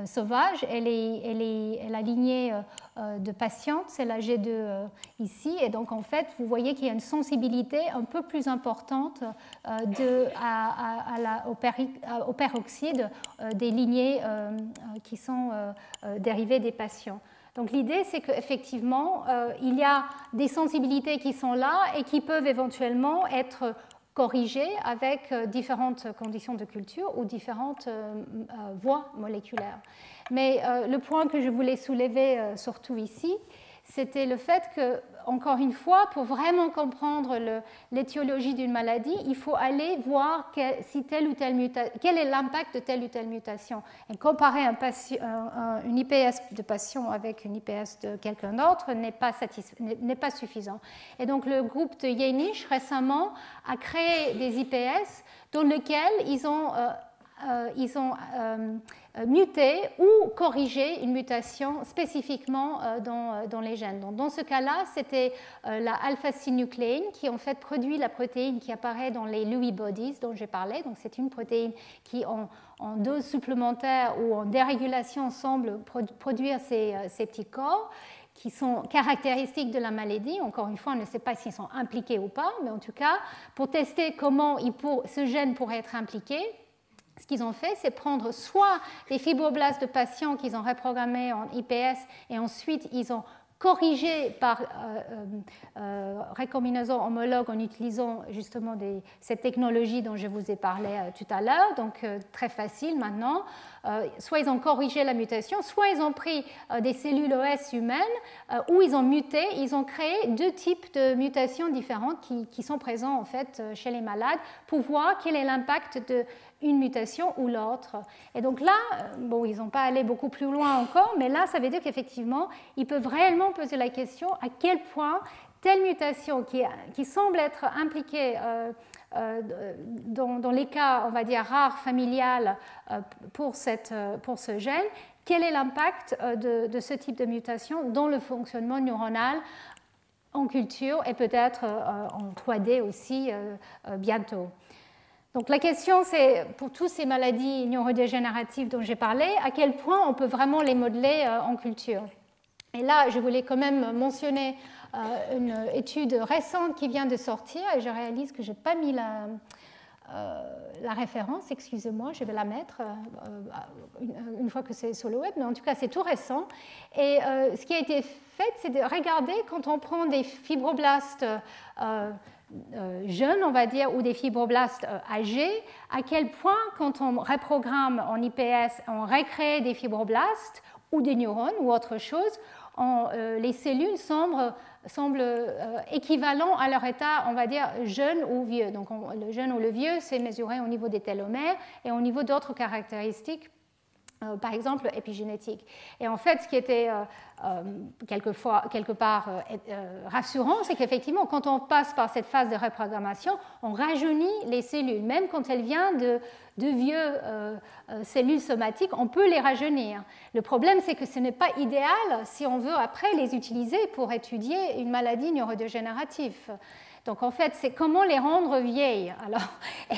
sauvage, et la lignée de patiente, c'est la G2 ici. Et donc, en fait, vous voyez qu'il y a une sensibilité un peu plus importante au peroxyde des lignées qui sont dérivées des patients. Donc l'idée, c'est qu'effectivement, il y a des sensibilités qui sont là et qui peuvent éventuellement être corrigées avec différentes conditions de culture ou différentes voies moléculaires. Mais le point que je voulais soulever surtout ici, c'était le fait que, encore une fois, pour vraiment comprendre l'étiologie d'une maladie, il faut aller voir quel est l'impact de telle ou telle mutation. Et comparer une IPS de patient avec une IPS de quelqu'un d'autre n'est pas suffisant. Et donc, le groupe de Jaenisch récemment a créé des IPS dans lesquels ils ont muté ou corrigé une mutation spécifiquement dans les gènes. Donc, dans ce cas-là, c'était la alpha-synucléine qui en fait produit la protéine qui apparaît dans les Lewy bodies dont j'ai parlé. Donc, c'est une protéine qui, en dose supplémentaire ou en dérégulation, semble produire ces petits corps qui sont caractéristiques de la maladie. Encore une fois, on ne sait pas s'ils sont impliqués ou pas, mais en tout cas, pour tester comment ce gène pourrait être impliqué, ce qu'ils ont fait, c'est prendre soit des fibroblastes de patients qu'ils ont reprogrammés en IPS et ensuite ils ont corrigé par récombinaison homologue en utilisant justement cette technologie dont je vous ai parlé tout à l'heure, donc très facile maintenant. Soit ils ont corrigé la mutation, soit ils ont pris des cellules OS humaines où ils ont muté, ils ont créé deux types de mutations différentes qui sont présents en fait chez les malades pour voir quel est l'impact d'une mutation ou l'autre. Et donc là, bon, ils n'ont pas allé beaucoup plus loin encore, mais là, ça veut dire qu'effectivement, ils peuvent réellement poser la question à quel point telle mutation qui semble être impliquée dans les cas, on va dire, rares, familiales pour ce gène, quel est l'impact de ce type de mutation dans le fonctionnement neuronal en culture et peut-être en 3D aussi bientôt. Donc la question, c'est pour toutes ces maladies neurodégénératives dont j'ai parlé, à quel point on peut vraiment les modeler en culture. Et là, je voulais quand même mentionner une étude récente qui vient de sortir, et je réalise que je n'ai pas mis la référence, excusez-moi, je vais la mettre une fois que c'est sur le web, mais en tout cas c'est tout récent. Et ce qui a été fait, c'est de regarder quand on prend des fibroblastes jeunes, on va dire, ou des fibroblastes âgés, à quel point quand on reprogramme en IPS, on recrée des fibroblastes ou des neurones ou autre chose, les cellules semblent équivalents à leur état, on va dire, jeune ou vieux. Donc le jeune ou le vieux, c'est mesuré au niveau des télomères et au niveau d'autres caractéristiques, par exemple épigénétiques. Et en fait, ce qui était quelque part rassurant, c'est qu'effectivement, quand on passe par cette phase de reprogrammation, on rajeunit les cellules. Même quand elles viennent de vieux cellules somatiques, on peut les rajeunir. Le problème, c'est que ce n'est pas idéal si on veut après les utiliser pour étudier une maladie neurodégénérative. Donc en fait, c'est comment les rendre vieilles. Alors,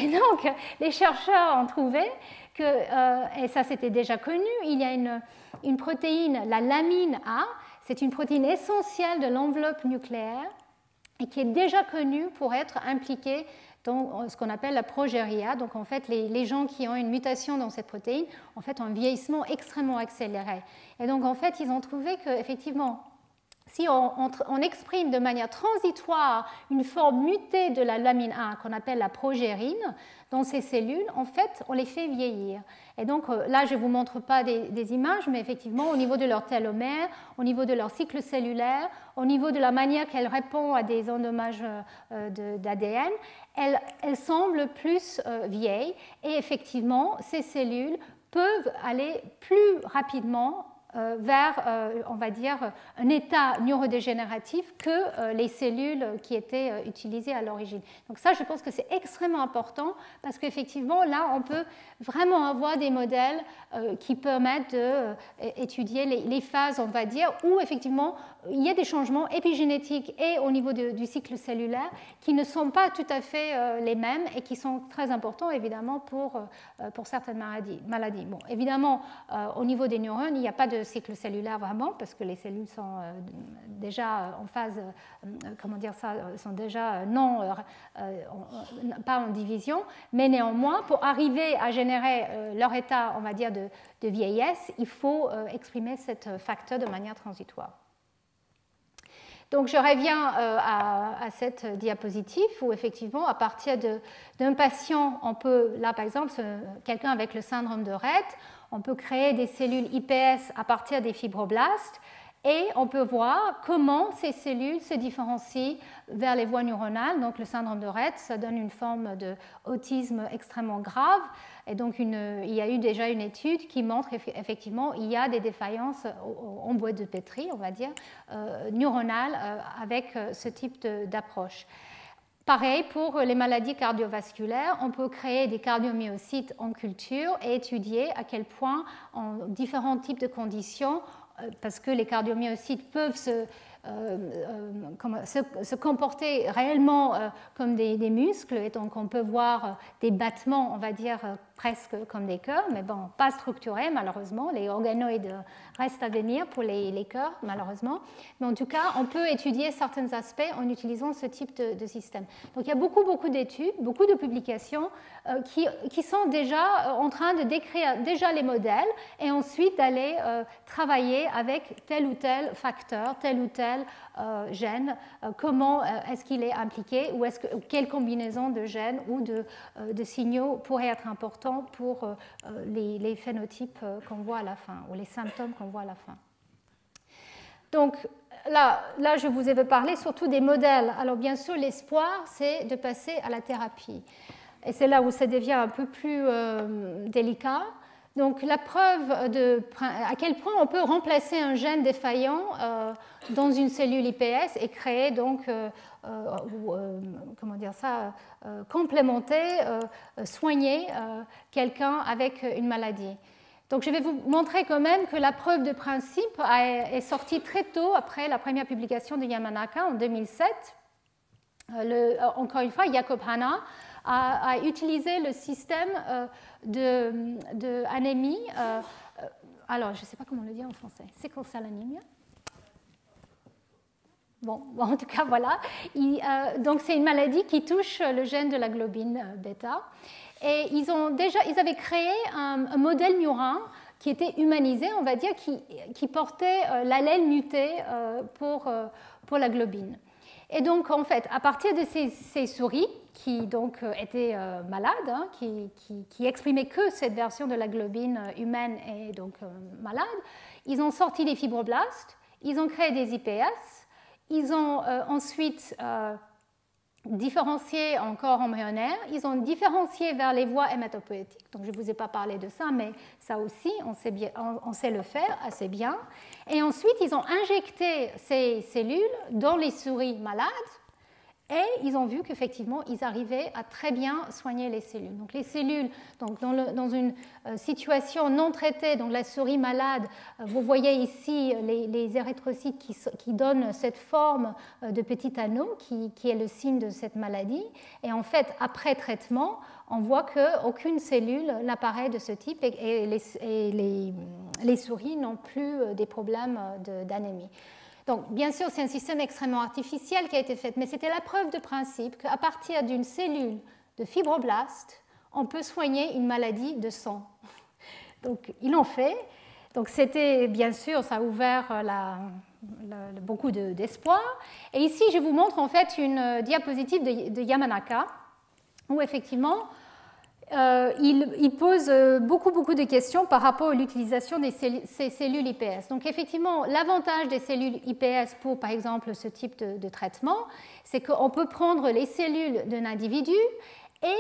et donc, les chercheurs ont trouvé que, et ça c'était déjà connu, il y a une protéine, la lamine A, c'est une protéine essentielle de l'enveloppe nucléaire et qui est déjà connue pour être impliquée dans ce qu'on appelle la progéria. Donc en fait, les gens qui ont une mutation dans cette protéine en fait, ont un vieillissement extrêmement accéléré. Et donc en fait, ils ont trouvé qu'effectivement, si on exprime de manière transitoire une forme mutée de la lamine A qu'on appelle la progérine dans ces cellules, en fait, on les fait vieillir. Et donc là, je ne vous montre pas des images, mais effectivement, au niveau de leur télomère, au niveau de leur cycle cellulaire, au niveau de la manière qu'elles répondent à des endommages d'ADN, elles semblent plus vieilles. Et effectivement, ces cellules peuvent aller plus rapidement vers, on va dire, un état neurodégénératif que les cellules qui étaient utilisées à l'origine. Donc ça, je pense que c'est extrêmement important parce qu'effectivement, là, on peut vraiment avoir des modèles qui permettent d'étudier les phases, on va dire, où effectivement, il y a des changements épigénétiques et au niveau du cycle cellulaire qui ne sont pas tout à fait les mêmes et qui sont très importants, évidemment, pour certaines maladies. Bon, évidemment, au niveau des neurones, il n'y a pas de cycle cellulaire vraiment, parce que les cellules sont déjà en phase, comment dire ça, sont déjà pas en division, mais néanmoins, pour arriver à générer leur état, on va dire, de vieillesse, il faut exprimer cet facteur de manière transitoire. Donc je reviens à cette diapositive où effectivement, à partir d'un patient, on peut, là par exemple, quelqu'un avec le syndrome de Rett, on peut créer des cellules IPS à partir des fibroblastes et on peut voir comment ces cellules se différencient vers les voies neuronales. Donc le syndrome de Rett, ça donne une forme d'autisme extrêmement grave. Et donc il y a eu déjà une étude qui montre effectivement il y a des défaillances en boîte de pétri, on va dire, neuronales avec ce type d'approche. Pareil pour les maladies cardiovasculaires, on peut créer des cardiomyocytes en culture et étudier à quel point en différents types de conditions, parce que les cardiomyocytes peuvent se comporter réellement comme des muscles, et donc on peut voir des battements, on va dire, presque comme des cœurs, mais bon, pas structurés malheureusement. Les organoïdes restent à venir pour les cœurs, malheureusement. Mais en tout cas, on peut étudier certains aspects en utilisant ce type de système. Donc il y a beaucoup d'études, beaucoup de publications qui sont déjà en train de décrire déjà les modèles et ensuite d'aller travailler avec tel ou tel facteur, tel ou tel gène, comment est-ce qu'il est impliqué ou quelle combinaison de gènes ou de signaux pourrait être important pour les phénotypes qu'on voit à la fin ou les symptômes qu'on voit à la fin. Donc là, je vous avais parlé surtout des modèles. Alors bien sûr, l'espoir, c'est de passer à la thérapie. Et c'est là où ça devient un peu plus délicat. Donc la preuve à quel point on peut remplacer un gène défaillant dans une cellule IPS et créer donc, comment dire ça, complémenter, soigner quelqu'un avec une maladie. Donc je vais vous montrer quand même que la preuve de principe est sortie très tôt après la première publication de Yamanaka en 2007. Encore une fois, Jakob Hanna a utilisé le système de anémie. Alors, je ne sais pas comment le dire en français. Sickle cell anemia. Bon, en tout cas, voilà. Donc, c'est une maladie qui touche le gène de la globine bêta. Et ils avaient créé un modèle murin qui était humanisé, on va dire, qui portait l'allèle muté pour la globine. Et donc, en fait, à partir de ces souris qui donc étaient malades, hein, qui exprimaient que cette version de la globine humaine et donc malade, ils ont sorti des fibroblastes, ils ont créé des IPS, ils ont ensuite différencié en corps embryonnaire, ils ont différencié vers les voies hématopoïétiques. Donc, je ne vous ai pas parlé de ça, mais ça aussi, on sait le faire assez bien. Et ensuite, ils ont injecté ces cellules dans les souris malades et ils ont vu qu'effectivement, ils arrivaient à très bien soigner les cellules. Donc, les cellules, donc dans une situation non traitée, donc la souris malade, vous voyez ici les érythrocytes qui donnent cette forme de petit anneau qui est le signe de cette maladie. Et en fait, après traitement, on voit qu'aucune cellule n'apparaît de ce type et les souris n'ont plus des problèmes d'anémie. Donc, bien sûr, c'est un système extrêmement artificiel qui a été fait, mais c'était la preuve de principe qu'à partir d'une cellule de fibroblaste, on peut soigner une maladie de sang. Donc, ils l'ont fait. Donc, c'était, bien sûr, ça a ouvert beaucoup d'espoir. Et ici, je vous montre en fait une diapositive de Yamanaka, où effectivement, il pose beaucoup de questions par rapport à l'utilisation de ces cellules IPS. Donc effectivement, l'avantage des cellules IPS pour, par exemple, ce type de traitement, c'est qu'on peut prendre les cellules d'un individu et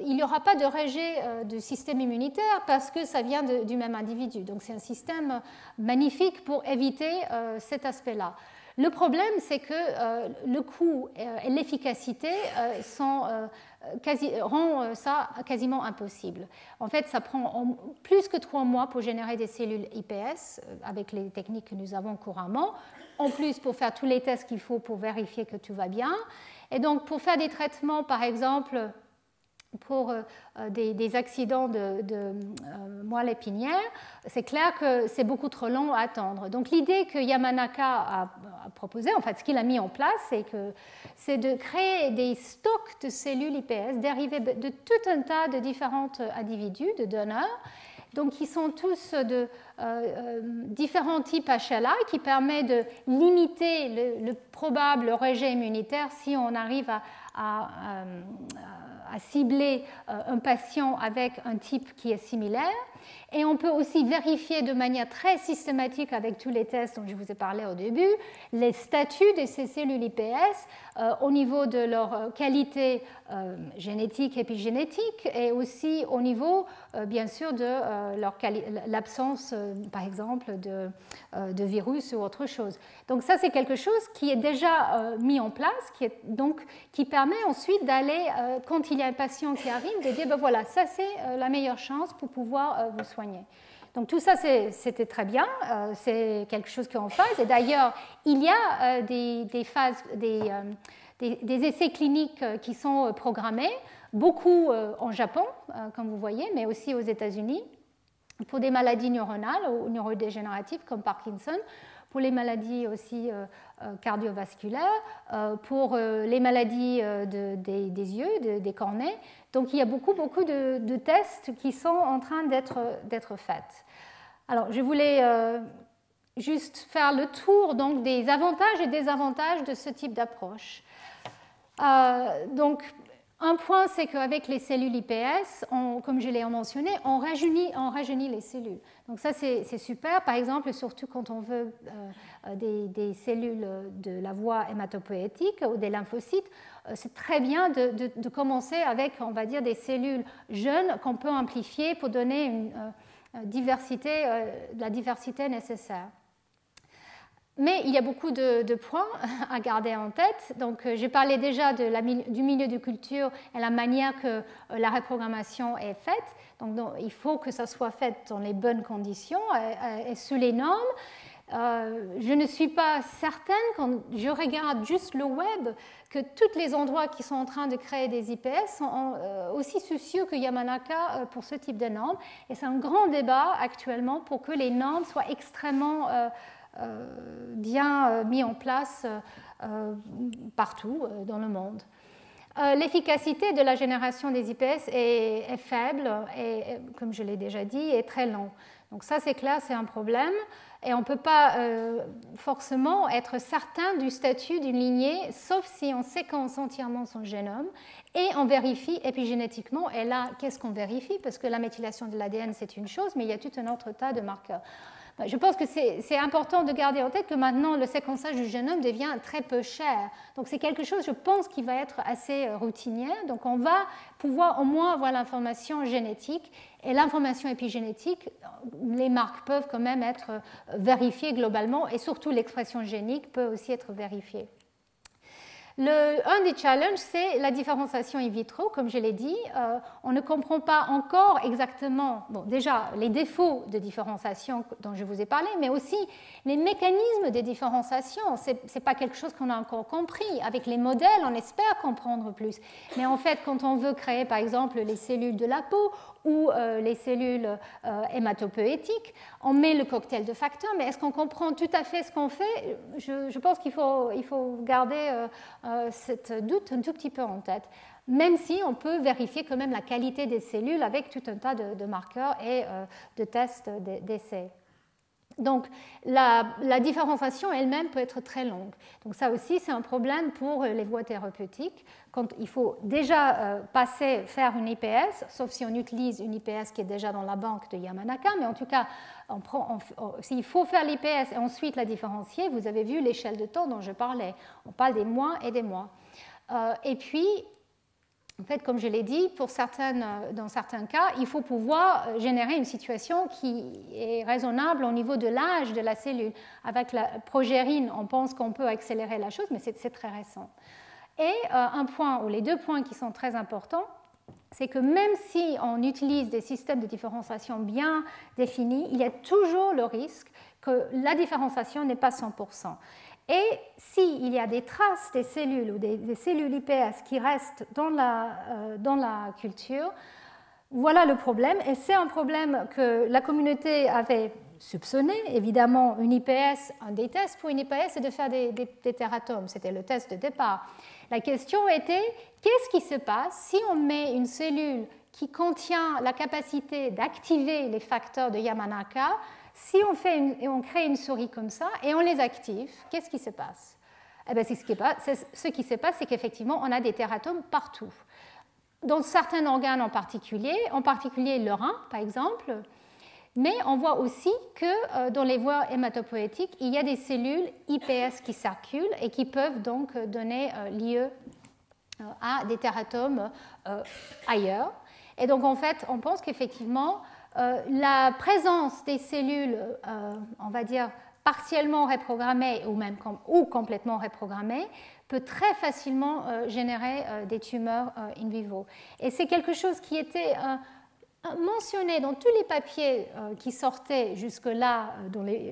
il n'y aura pas de rejet du système immunitaire parce que ça vient du même individu. Donc c'est un système magnifique pour éviter cet aspect-là. Le problème, c'est que le coût et l'efficacité rend ça quasiment impossible. En fait, ça prend plus que 3 mois pour générer des cellules IPS avec les techniques que nous avons couramment. En plus, pour faire tous les tests qu'il faut pour vérifier que tout va bien. Et donc, pour faire des traitements, par exemple, pour des accidents de moelle épinière, c'est clair que c'est beaucoup trop long à attendre. Donc l'idée que Yamanaka a proposée, en fait ce qu'il a mis en place, c'est de créer des stocks de cellules IPS dérivés de tout un tas de différents individus, de donneurs, donc qui sont tous de différents types HLA, qui permet de limiter le probable rejet immunitaire si on arrive à cibler un patient avec un type qui est similaire. Et on peut aussi vérifier de manière très systématique avec tous les tests dont je vous ai parlé au début, les statuts de ces cellules IPS au niveau de leur qualité génétique, épigénétique et aussi au niveau, bien sûr, de l'absence, par exemple, de virus ou autre chose. Donc ça, c'est quelque chose qui est déjà mis en place, qui permet ensuite d'aller, quand il y a un patient qui arrive, de dire, ben voilà, ça c'est la meilleure chance pour pouvoir vous soigner. Donc tout ça, c'était très bien, c'est quelque chose qui est en phase. Et d'ailleurs, il y a des essais cliniques qui sont programmés, beaucoup en Japon, comme vous voyez, mais aussi aux États-Unis, pour des maladies neuronales ou neurodégénératives comme Parkinson, pour les maladies aussi cardiovasculaires, pour les maladies des yeux, des cornets. Donc il y a beaucoup de tests qui sont en train d'être faits. Alors je voulais juste faire le tour donc, des avantages et désavantages de ce type d'approche. Donc un point, c'est qu'avec les cellules IPS, comme je l'ai mentionné, on rajeunit les cellules. Donc ça, c'est super. Par exemple, surtout quand on veut des cellules de la voie hématopoïétique ou des lymphocytes, c'est très bien de commencer avec, on va dire, des cellules jeunes qu'on peut amplifier pour donner la diversité nécessaire. Mais il y a beaucoup de points à garder en tête. Donc, j'ai parlé déjà du milieu de culture et la manière que la reprogrammation est faite. Donc, il faut que ça soit fait dans les bonnes conditions et sous les normes. Je ne suis pas certaine, quand je regarde juste le web, que tous les endroits qui sont en train de créer des IPS sont aussi soucieux que Yamanaka pour ce type de normes. Et c'est un grand débat actuellement pour que les normes soient extrêmement bien mis en place partout dans le monde. L'efficacité de la génération des IPS est faible et, comme je l'ai déjà dit, est très lent. Donc ça, c'est clair, c'est un problème. Et on ne peut pas forcément être certain du statut d'une lignée, sauf si on séquence entièrement son génome et on vérifie épigénétiquement. Et là, qu'est-ce qu'on vérifie? Parce que la méthylation de l'ADN, c'est une chose, mais il y a tout un autre tas de marqueurs. Je pense que c'est important de garder en tête que maintenant, le séquençage du génome devient très peu cher. Donc c'est quelque chose, je pense, qui va être assez routinier. Donc on va pouvoir au moins avoir l'information génétique. Et l'information épigénétique, les marques peuvent quand même être vérifiées globalement, et surtout l'expression génique peut aussi être vérifiée. Un des challenges, c'est la différenciation in vitro, comme je l'ai dit. On ne comprend pas encore exactement, bon, déjà, les défauts de différenciation dont je vous ai parlé, mais aussi les mécanismes de différenciation. Ce n'est pas quelque chose qu'on a encore compris. Avec les modèles, on espère comprendre plus. Mais en fait, quand on veut créer, par exemple, les cellules de la peau ou les cellules hématopoïétiques, on met le cocktail de facteurs, mais est-ce qu'on comprend tout à fait ce qu'on fait? Je pense qu'il faut garder ce doute un tout petit peu en tête, même si on peut vérifier quand même la qualité des cellules avec tout un tas de marqueurs et de tests d'essais. Donc la différenciation elle-même peut être très longue. Donc ça aussi, c'est un problème pour les voies thérapeutiques. Quand il faut déjà faire une IPS, sauf si on utilise une IPS qui est déjà dans la banque de Yamanaka, mais en tout cas, s'il faut faire l'IPS et ensuite la différencier, vous avez vu l'échelle de temps dont je parlais. On parle des mois et des mois. Et puis, en fait, comme je l'ai dit, dans certains cas, il faut pouvoir générer une situation qui est raisonnable au niveau de l'âge de la cellule. Avec la progérine, on pense qu'on peut accélérer la chose, mais c'est très récent. Et un point, ou les deux points qui sont très importants, c'est que même si on utilise des systèmes de différenciation bien définis, il y a toujours le risque que la différenciation n'est pas 100%. Et s'il y a des traces des cellules ou des cellules IPS qui restent dans la culture, voilà le problème. Et c'est un problème que la communauté avait soupçonné. Évidemment, une IPS, un des tests pour une IPS, c'est de faire des tératomes. C'était le test de départ. La question était, qu'est-ce qui se passe si on met une cellule qui contient la capacité d'activer les facteurs de Yamanaka? Si on crée une souris comme ça et on les active, qu'est-ce qui se passe? Eh bien, ce qui se passe, c'est qu'effectivement, on a des tératomes partout. Dans certains organes en particulier le rein, par exemple, mais on voit aussi que dans les voies hématopoïétiques, il y a des cellules IPS qui circulent et qui peuvent donc donner lieu à des tératomes ailleurs. Et donc, en fait, on pense qu'effectivement, la présence des cellules, on va dire, partiellement reprogrammées ou complètement reprogrammées, peut très facilement générer des tumeurs in vivo. Et c'est quelque chose qui était mentionné dans tous les papiers qui sortaient jusque-là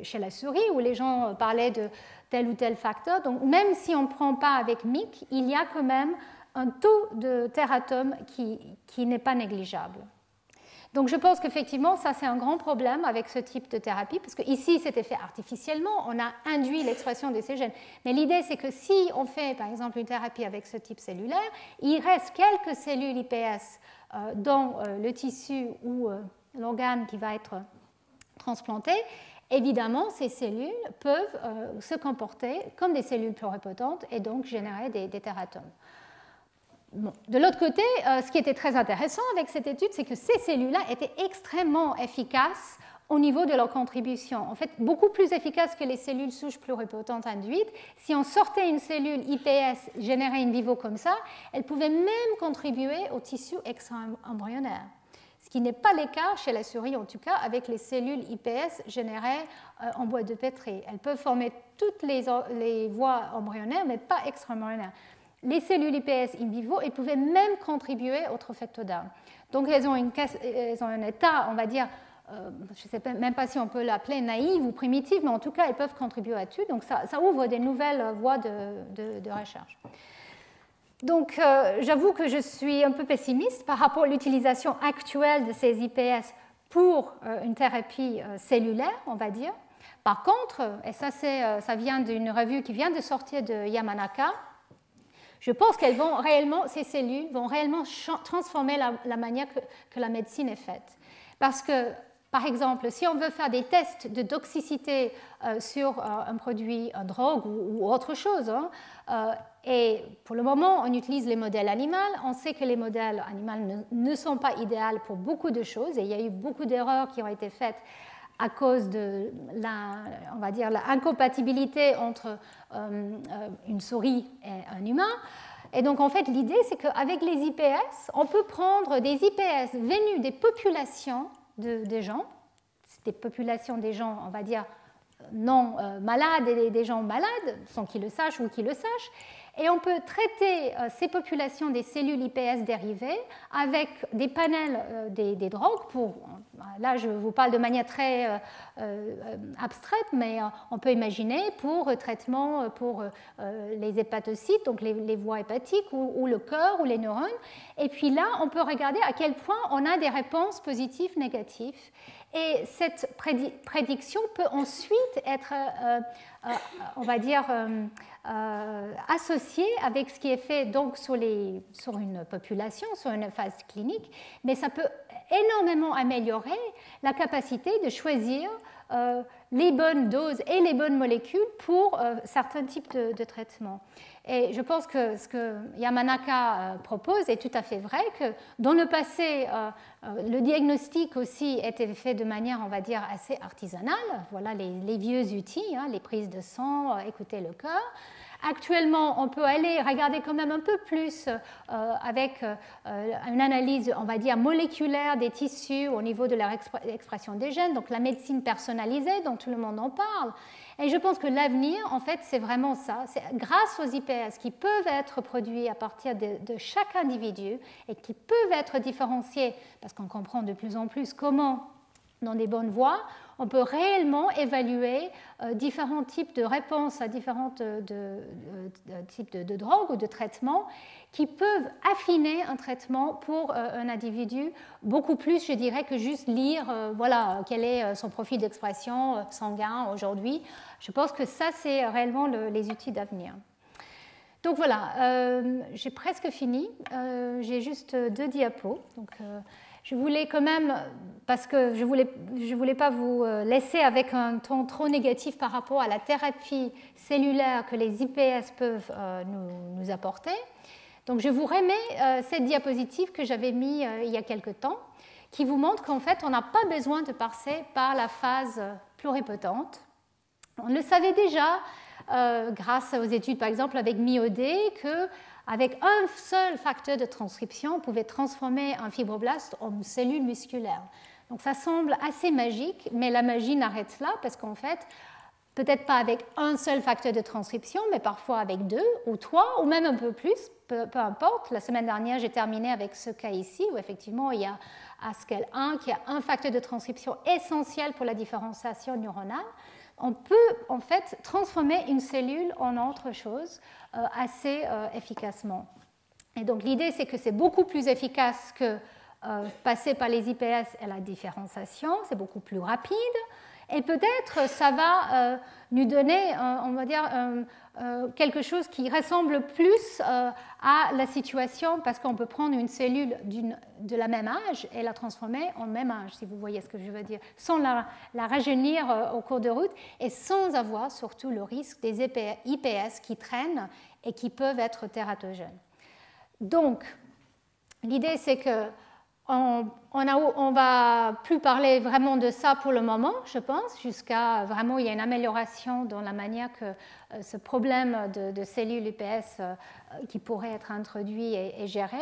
chez la souris, où les gens parlaient de tel ou tel facteur. Donc, même si on ne prend pas avec MYC, il y a quand même un taux de tératome qui n'est pas négligeable. Donc je pense qu'effectivement, ça c'est un grand problème avec ce type de thérapie, parce qu'ici c'était fait artificiellement, on a induit l'expression de ces gènes. Mais l'idée c'est que si on fait par exemple une thérapie avec ce type cellulaire, il reste quelques cellules IPS dans le tissu ou l'organe qui va être transplanté. Évidemment, ces cellules peuvent se comporter comme des cellules pluripotentes et donc générer des tératomes. Bon. De l'autre côté, ce qui était très intéressant avec cette étude, c'est que ces cellules-là étaient extrêmement efficaces au niveau de leur contribution. En fait, beaucoup plus efficaces que les cellules souches pluripotentes induites. Si on sortait une cellule IPS générée in vivo comme ça, elle pouvait même contribuer au tissu extra-embryonnaire. Ce qui n'est pas le cas chez la souris, en tout cas, avec les cellules IPS générées en boîte de Petri. Elles peuvent former toutes les voies embryonnaires, mais pas extra-embryonnaires. Les cellules IPS in vivo, elles pouvaient même contribuer au trophectoderme. Donc, elles ont un état, on va dire, je ne sais même pas si on peut l'appeler naïve ou primitive, mais en tout cas, elles peuvent contribuer à tout. Donc, ça ouvre des nouvelles voies de recherche. Donc, j'avoue que je suis un peu pessimiste par rapport à l'utilisation actuelle de ces IPS pour une thérapie cellulaire, on va dire. Par contre, et ça vient d'une revue qui vient de sortir de Yamanaka, je pense qu'elles vont réellement, ces cellules vont réellement transformer la manière que la médecine est faite. Parce que, par exemple, si on veut faire des tests de toxicité sur un produit, une drogue ou autre chose, et pour le moment, on utilise les modèles animaux. On sait que les modèles animaux ne sont pas idéaux pour beaucoup de choses, et il y a eu beaucoup d'erreurs qui ont été faites à cause de on va dire, l'incompatibilité entre une souris et un humain. Et donc, en fait, l'idée, c'est qu'avec les IPS, on peut prendre des IPS venus des populations des gens, des populations des gens, on va dire, non malades et des gens malades, sans qu'ils le sachent ou qu'ils le sachent, et on peut traiter ces populations des cellules IPS dérivées avec des panels des drogues. Là, je vous parle de manière très abstraite, mais on peut imaginer pour traitement pour les hépatocytes, donc les voies hépatiques ou le cœur ou les neurones. Et puis là, on peut regarder à quel point on a des réponses positives, négatives. Et cette prédiction peut ensuite être, on va dire, associée avec ce qui est fait donc sur une population, sur une phase clinique, mais ça peut énormément améliorer la capacité de choisir les bonnes doses et les bonnes molécules pour certains types de traitements. Et je pense que ce que Yamanaka propose est tout à fait vrai, que dans le passé, le diagnostic aussi était fait de manière, on va dire, assez artisanale. Voilà les vieux outils, les prises de sang, écouter le cœur. Actuellement, on peut aller regarder quand même un peu plus avec une analyse, on va dire, moléculaire des tissus au niveau de leur expression des gènes, donc la médecine personnalisée dont tout le monde en parle. Et je pense que l'avenir, en fait, c'est vraiment ça. C'est grâce aux IPS qui peuvent être produits à partir de chaque individu et qui peuvent être différenciés, parce qu'on comprend de plus en plus comment, dans des bonnes voies, on peut réellement évaluer différents types de réponses à différents types de drogues ou de traitements qui peuvent affiner un traitement pour un individu beaucoup plus, je dirais, que juste lire voilà, quel est son profil d'expression sanguin aujourd'hui. Je pense que ça, c'est réellement les outils d'avenir. Donc voilà, j'ai presque fini. J'ai juste 2 diapos. Donc, je voulais quand même, parce que je voulais pas vous laisser avec un ton trop négatif par rapport à la thérapie cellulaire que les IPS peuvent nous apporter. Donc je vous remets cette diapositive que j'avais mise il y a quelque temps, qui vous montre qu'en fait on n'a pas besoin de passer par la phase pluripotente. On le savait déjà grâce aux études par exemple avec MIOD que avec un seul facteur de transcription, on pouvait transformer un fibroblast en cellule musculaire. Donc ça semble assez magique, mais la magie n'arrête là parce qu'en fait, peut-être pas avec un seul facteur de transcription, mais parfois avec 2 ou 3 ou même un peu plus, peu importe. La semaine dernière, j'ai terminé avec ce cas ici où effectivement il y a ASCL1 qui a un facteur de transcription essentiel pour la différenciation neuronale. On peut en fait transformer une cellule en autre chose assez efficacement. Et donc l'idée c'est que c'est beaucoup plus efficace que passer par les IPS et la différenciation, c'est beaucoup plus rapide et peut-être ça va nous donner, on va dire, quelque chose qui ressemble plus à la situation parce qu'on peut prendre une cellule de la même âge et la transformer en même âge, si vous voyez ce que je veux dire, sans la rajeunir au cours de route et sans avoir surtout le risque des IPS qui traînent et qui peuvent être tératogènes. Donc, l'idée c'est que on va plus parler vraiment de ça pour le moment, je pense, jusqu'à vraiment il y a une amélioration dans la manière que ce problème de cellules IPS qui pourrait être introduit est géré.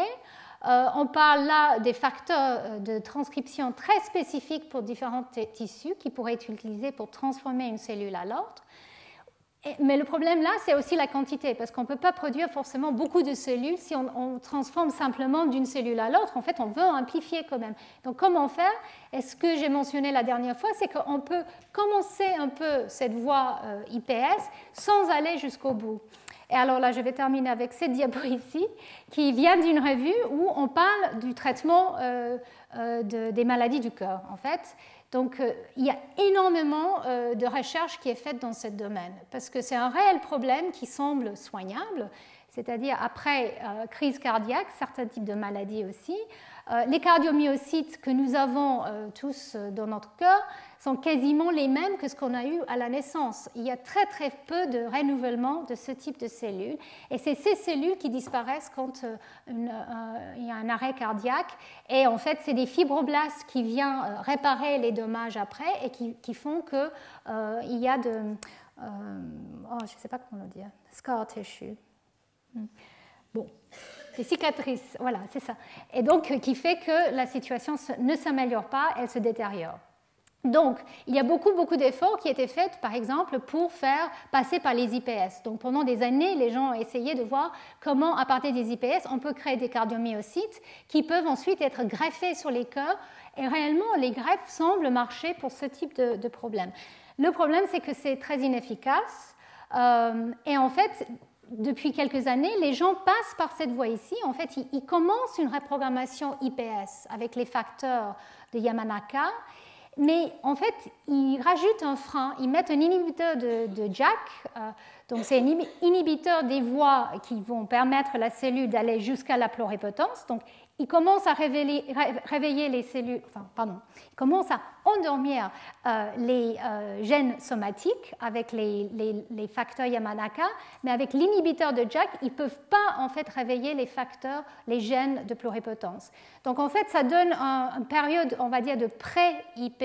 On parle là des facteurs de transcription très spécifiques pour différents tissus qui pourraient être utilisés pour transformer une cellule à l'autre. Mais le problème là, c'est aussi la quantité, parce qu'on ne peut pas produire forcément beaucoup de cellules si on transforme simplement d'une cellule à l'autre. En fait, on veut amplifier quand même. Donc, comment faire? Et ce que j'ai mentionné la dernière fois, c'est qu'on peut commencer un peu cette voie IPS sans aller jusqu'au bout. Et alors là, je vais terminer avec cette diapo ici, qui vient d'une revue où on parle du traitement des maladies du cœur, en fait. Donc, il y a énormément de recherche qui est faite dans ce domaine, parce que c'est un réel problème qui semble soignable, c'est-à-dire après crise cardiaque, certains types de maladies aussi. Les cardiomyocytes que nous avons tous dans notre cœur sont quasiment les mêmes que ce qu'on a eu à la naissance. Il y a très très peu de renouvellement de ce type de cellules, et c'est ces cellules qui disparaissent quand il y a un arrêt cardiaque, et en fait c'est des fibroblastes qui viennent réparer les dommages après et qui font qu'il y a de... je ne sais pas comment le dire, scar tissue. Bon, des cicatrices, voilà, c'est ça. Et donc, qui fait que la situation ne s'améliore pas, elle se détériore. Donc, il y a beaucoup d'efforts qui étaient faits, par exemple, pour faire passer par les IPS. Donc, pendant des années, les gens ont essayé de voir comment, à partir des IPS, on peut créer des cardiomyocytes qui peuvent ensuite être greffés sur les cœurs. Et réellement, les greffes semblent marcher pour ce type de problème. Le problème, c'est que c'est très inefficace. Et en fait, depuis quelques années, les gens passent par cette voie ici. En fait, ils commencent une reprogrammation IPS avec les facteurs de Yamanaka, mais en fait, ils rajoutent un frein. Ils mettent un inhibiteur de JAK, donc c'est un inhibiteur des voies qui vont permettre à la cellule d'aller jusqu'à la pluripotence. Donc, ils commencent à réveiller les cellules, ils commencent à endormir les gènes somatiques avec les facteurs Yamanaka, mais avec l'inhibiteur de JAK, ils ne peuvent pas en fait réveiller les gènes de pluripotence. Donc en fait, ça donne une période, on va dire, de pré-IP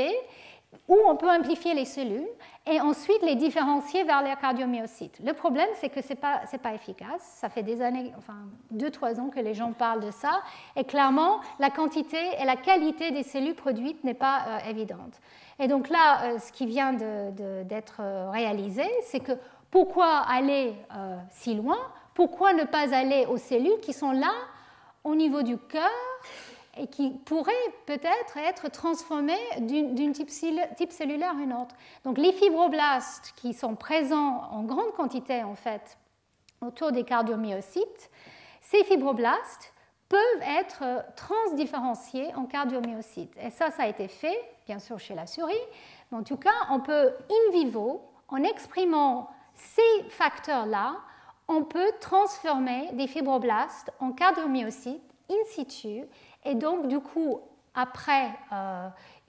où on peut amplifier les cellules et ensuite les différencier vers les cardiomyocytes. Le problème, c'est que ce n'est pas efficace. Ça fait des années, 2-3 ans que les gens parlent de ça, et clairement, la quantité et la qualité des cellules produites n'est pas évidente. Et donc là, ce qui vient d'être réalisé, c'est que pourquoi aller si loin? Pourquoi ne pas aller aux cellules qui sont là, au niveau du cœur, et qui pourraient peut-être être transformées d'une type cellulaire à une autre. Donc les fibroblastes qui sont présents en grande quantité en fait autour des cardiomyocytes, ces fibroblastes peuvent être transdifférenciés en cardiomyocytes. Et ça a été fait, bien sûr chez la souris, mais en tout cas on peut in vivo, en exprimant ces facteurs-là, on peut transformer des fibroblastes en cardiomyocytes in situ. Et donc, du coup, après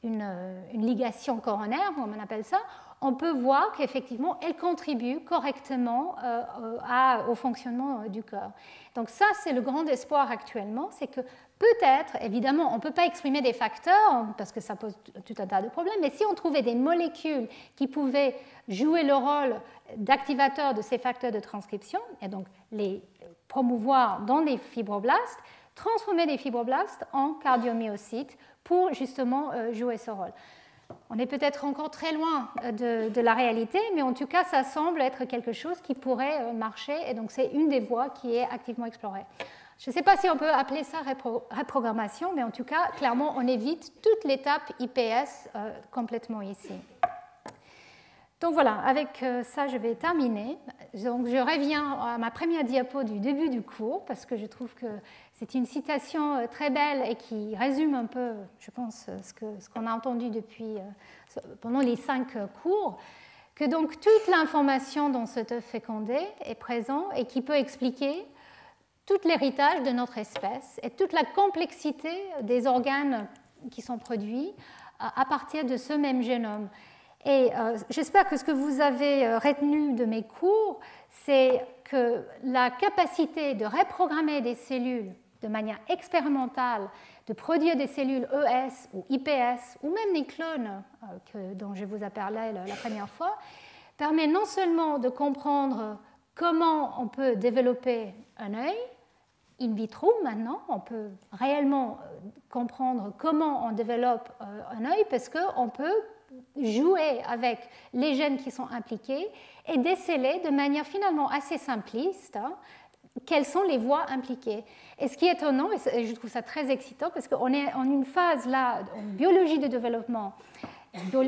une ligation coronaire, comme on appelle ça, on peut voir qu'effectivement, elle contribue correctement au fonctionnement du cœur. Donc ça, c'est le grand espoir actuellement, c'est que peut-être, évidemment, on ne peut pas exprimer des facteurs, parce que ça pose tout un tas de problèmes, mais si on trouvait des molécules qui pouvaient jouer le rôle d'activateur de ces facteurs de transcription, et donc les promouvoir dans les fibroblastes, transformer des fibroblastes en cardiomyocytes pour justement jouer ce rôle. On est peut-être encore très loin de la réalité, mais en tout cas, ça semble être quelque chose qui pourrait marcher, et donc c'est une des voies qui est activement explorée. Je ne sais pas si on peut appeler ça reprogrammation, mais en tout cas, clairement, on évite toute l'étape IPS complètement ici. Donc voilà, avec ça, je vais terminer. Donc je reviens à ma première diapo du début du cours, parce que je trouve que c'est une citation très belle et qui résume un peu, je pense, ce qu'on a entendu pendant les 5 cours, que donc toute l'information dans cet œuf fécondé est présente et qui peut expliquer tout l'héritage de notre espèce et toute la complexité des organes qui sont produits à partir de ce même génome. Et j'espère que ce que vous avez retenu de mes cours, c'est que la capacité de reprogrammer des cellules de manière expérimentale, de produire des cellules ES ou IPS, ou même des clones dont je vous ai parlé la première fois, permet non seulement de comprendre comment on peut développer un œil, in vitro maintenant, on peut réellement comprendre comment on développe un œil, parce qu'on peut jouer avec les gènes qui sont impliqués et déceler de manière finalement assez simpliste quelles sont les voies impliquées. Et ce qui est étonnant, et je trouve ça très excitant, parce qu'on est en une phase là, en biologie de développement,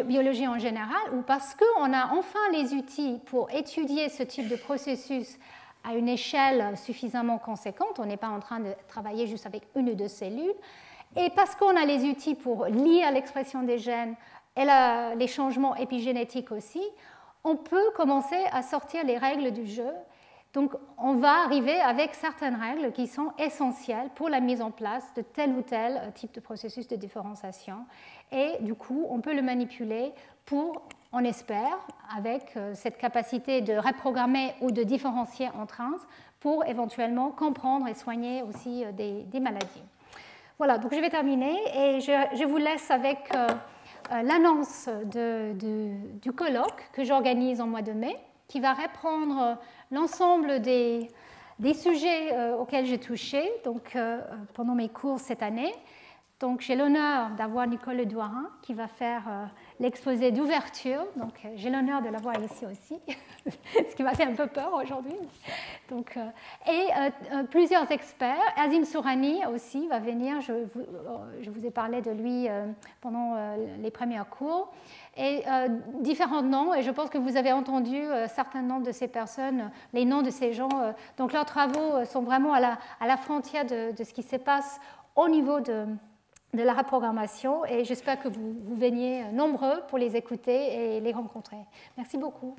biologie en général, où parce qu'on a enfin les outils pour étudier ce type de processus à une échelle suffisamment conséquente. On n'est pas en train de travailler juste avec une ou deux cellules. Et parce qu'on a les outils pour lire l'expression des gènes et les changements épigénétiques aussi, on peut commencer à sortir les règles du jeu. Donc, on va arriver avec certaines règles qui sont essentielles pour la mise en place de tel ou tel type de processus de différenciation. Et du coup, on peut le manipuler pour, on espère, avec cette capacité de reprogrammer ou de différencier entre uns pour éventuellement comprendre et soigner aussi des maladies. Voilà, donc je vais terminer et je vous laisse avec l'annonce du colloque que j'organise en mois de mai, qui va reprendre l'ensemble des sujets auxquels j'ai touché donc, pendant mes cours cette année. Donc, j'ai l'honneur d'avoir Nicole Ledouarin qui va faire l'exposé d'ouverture. Donc, j'ai l'honneur de l'avoir ici aussi, ce qui m'a fait un peu peur aujourd'hui. Donc, et plusieurs experts. Azim Sourani aussi va venir. Je vous ai parlé de lui pendant les premiers cours. Et différents noms, et je pense que vous avez entendu certains noms de ces personnes, les noms de ces gens. Donc, leurs travaux sont vraiment à la frontière de ce qui se passe au niveau de la reprogrammation, et j'espère que vous veniez nombreux pour les écouter et les rencontrer. Merci beaucoup.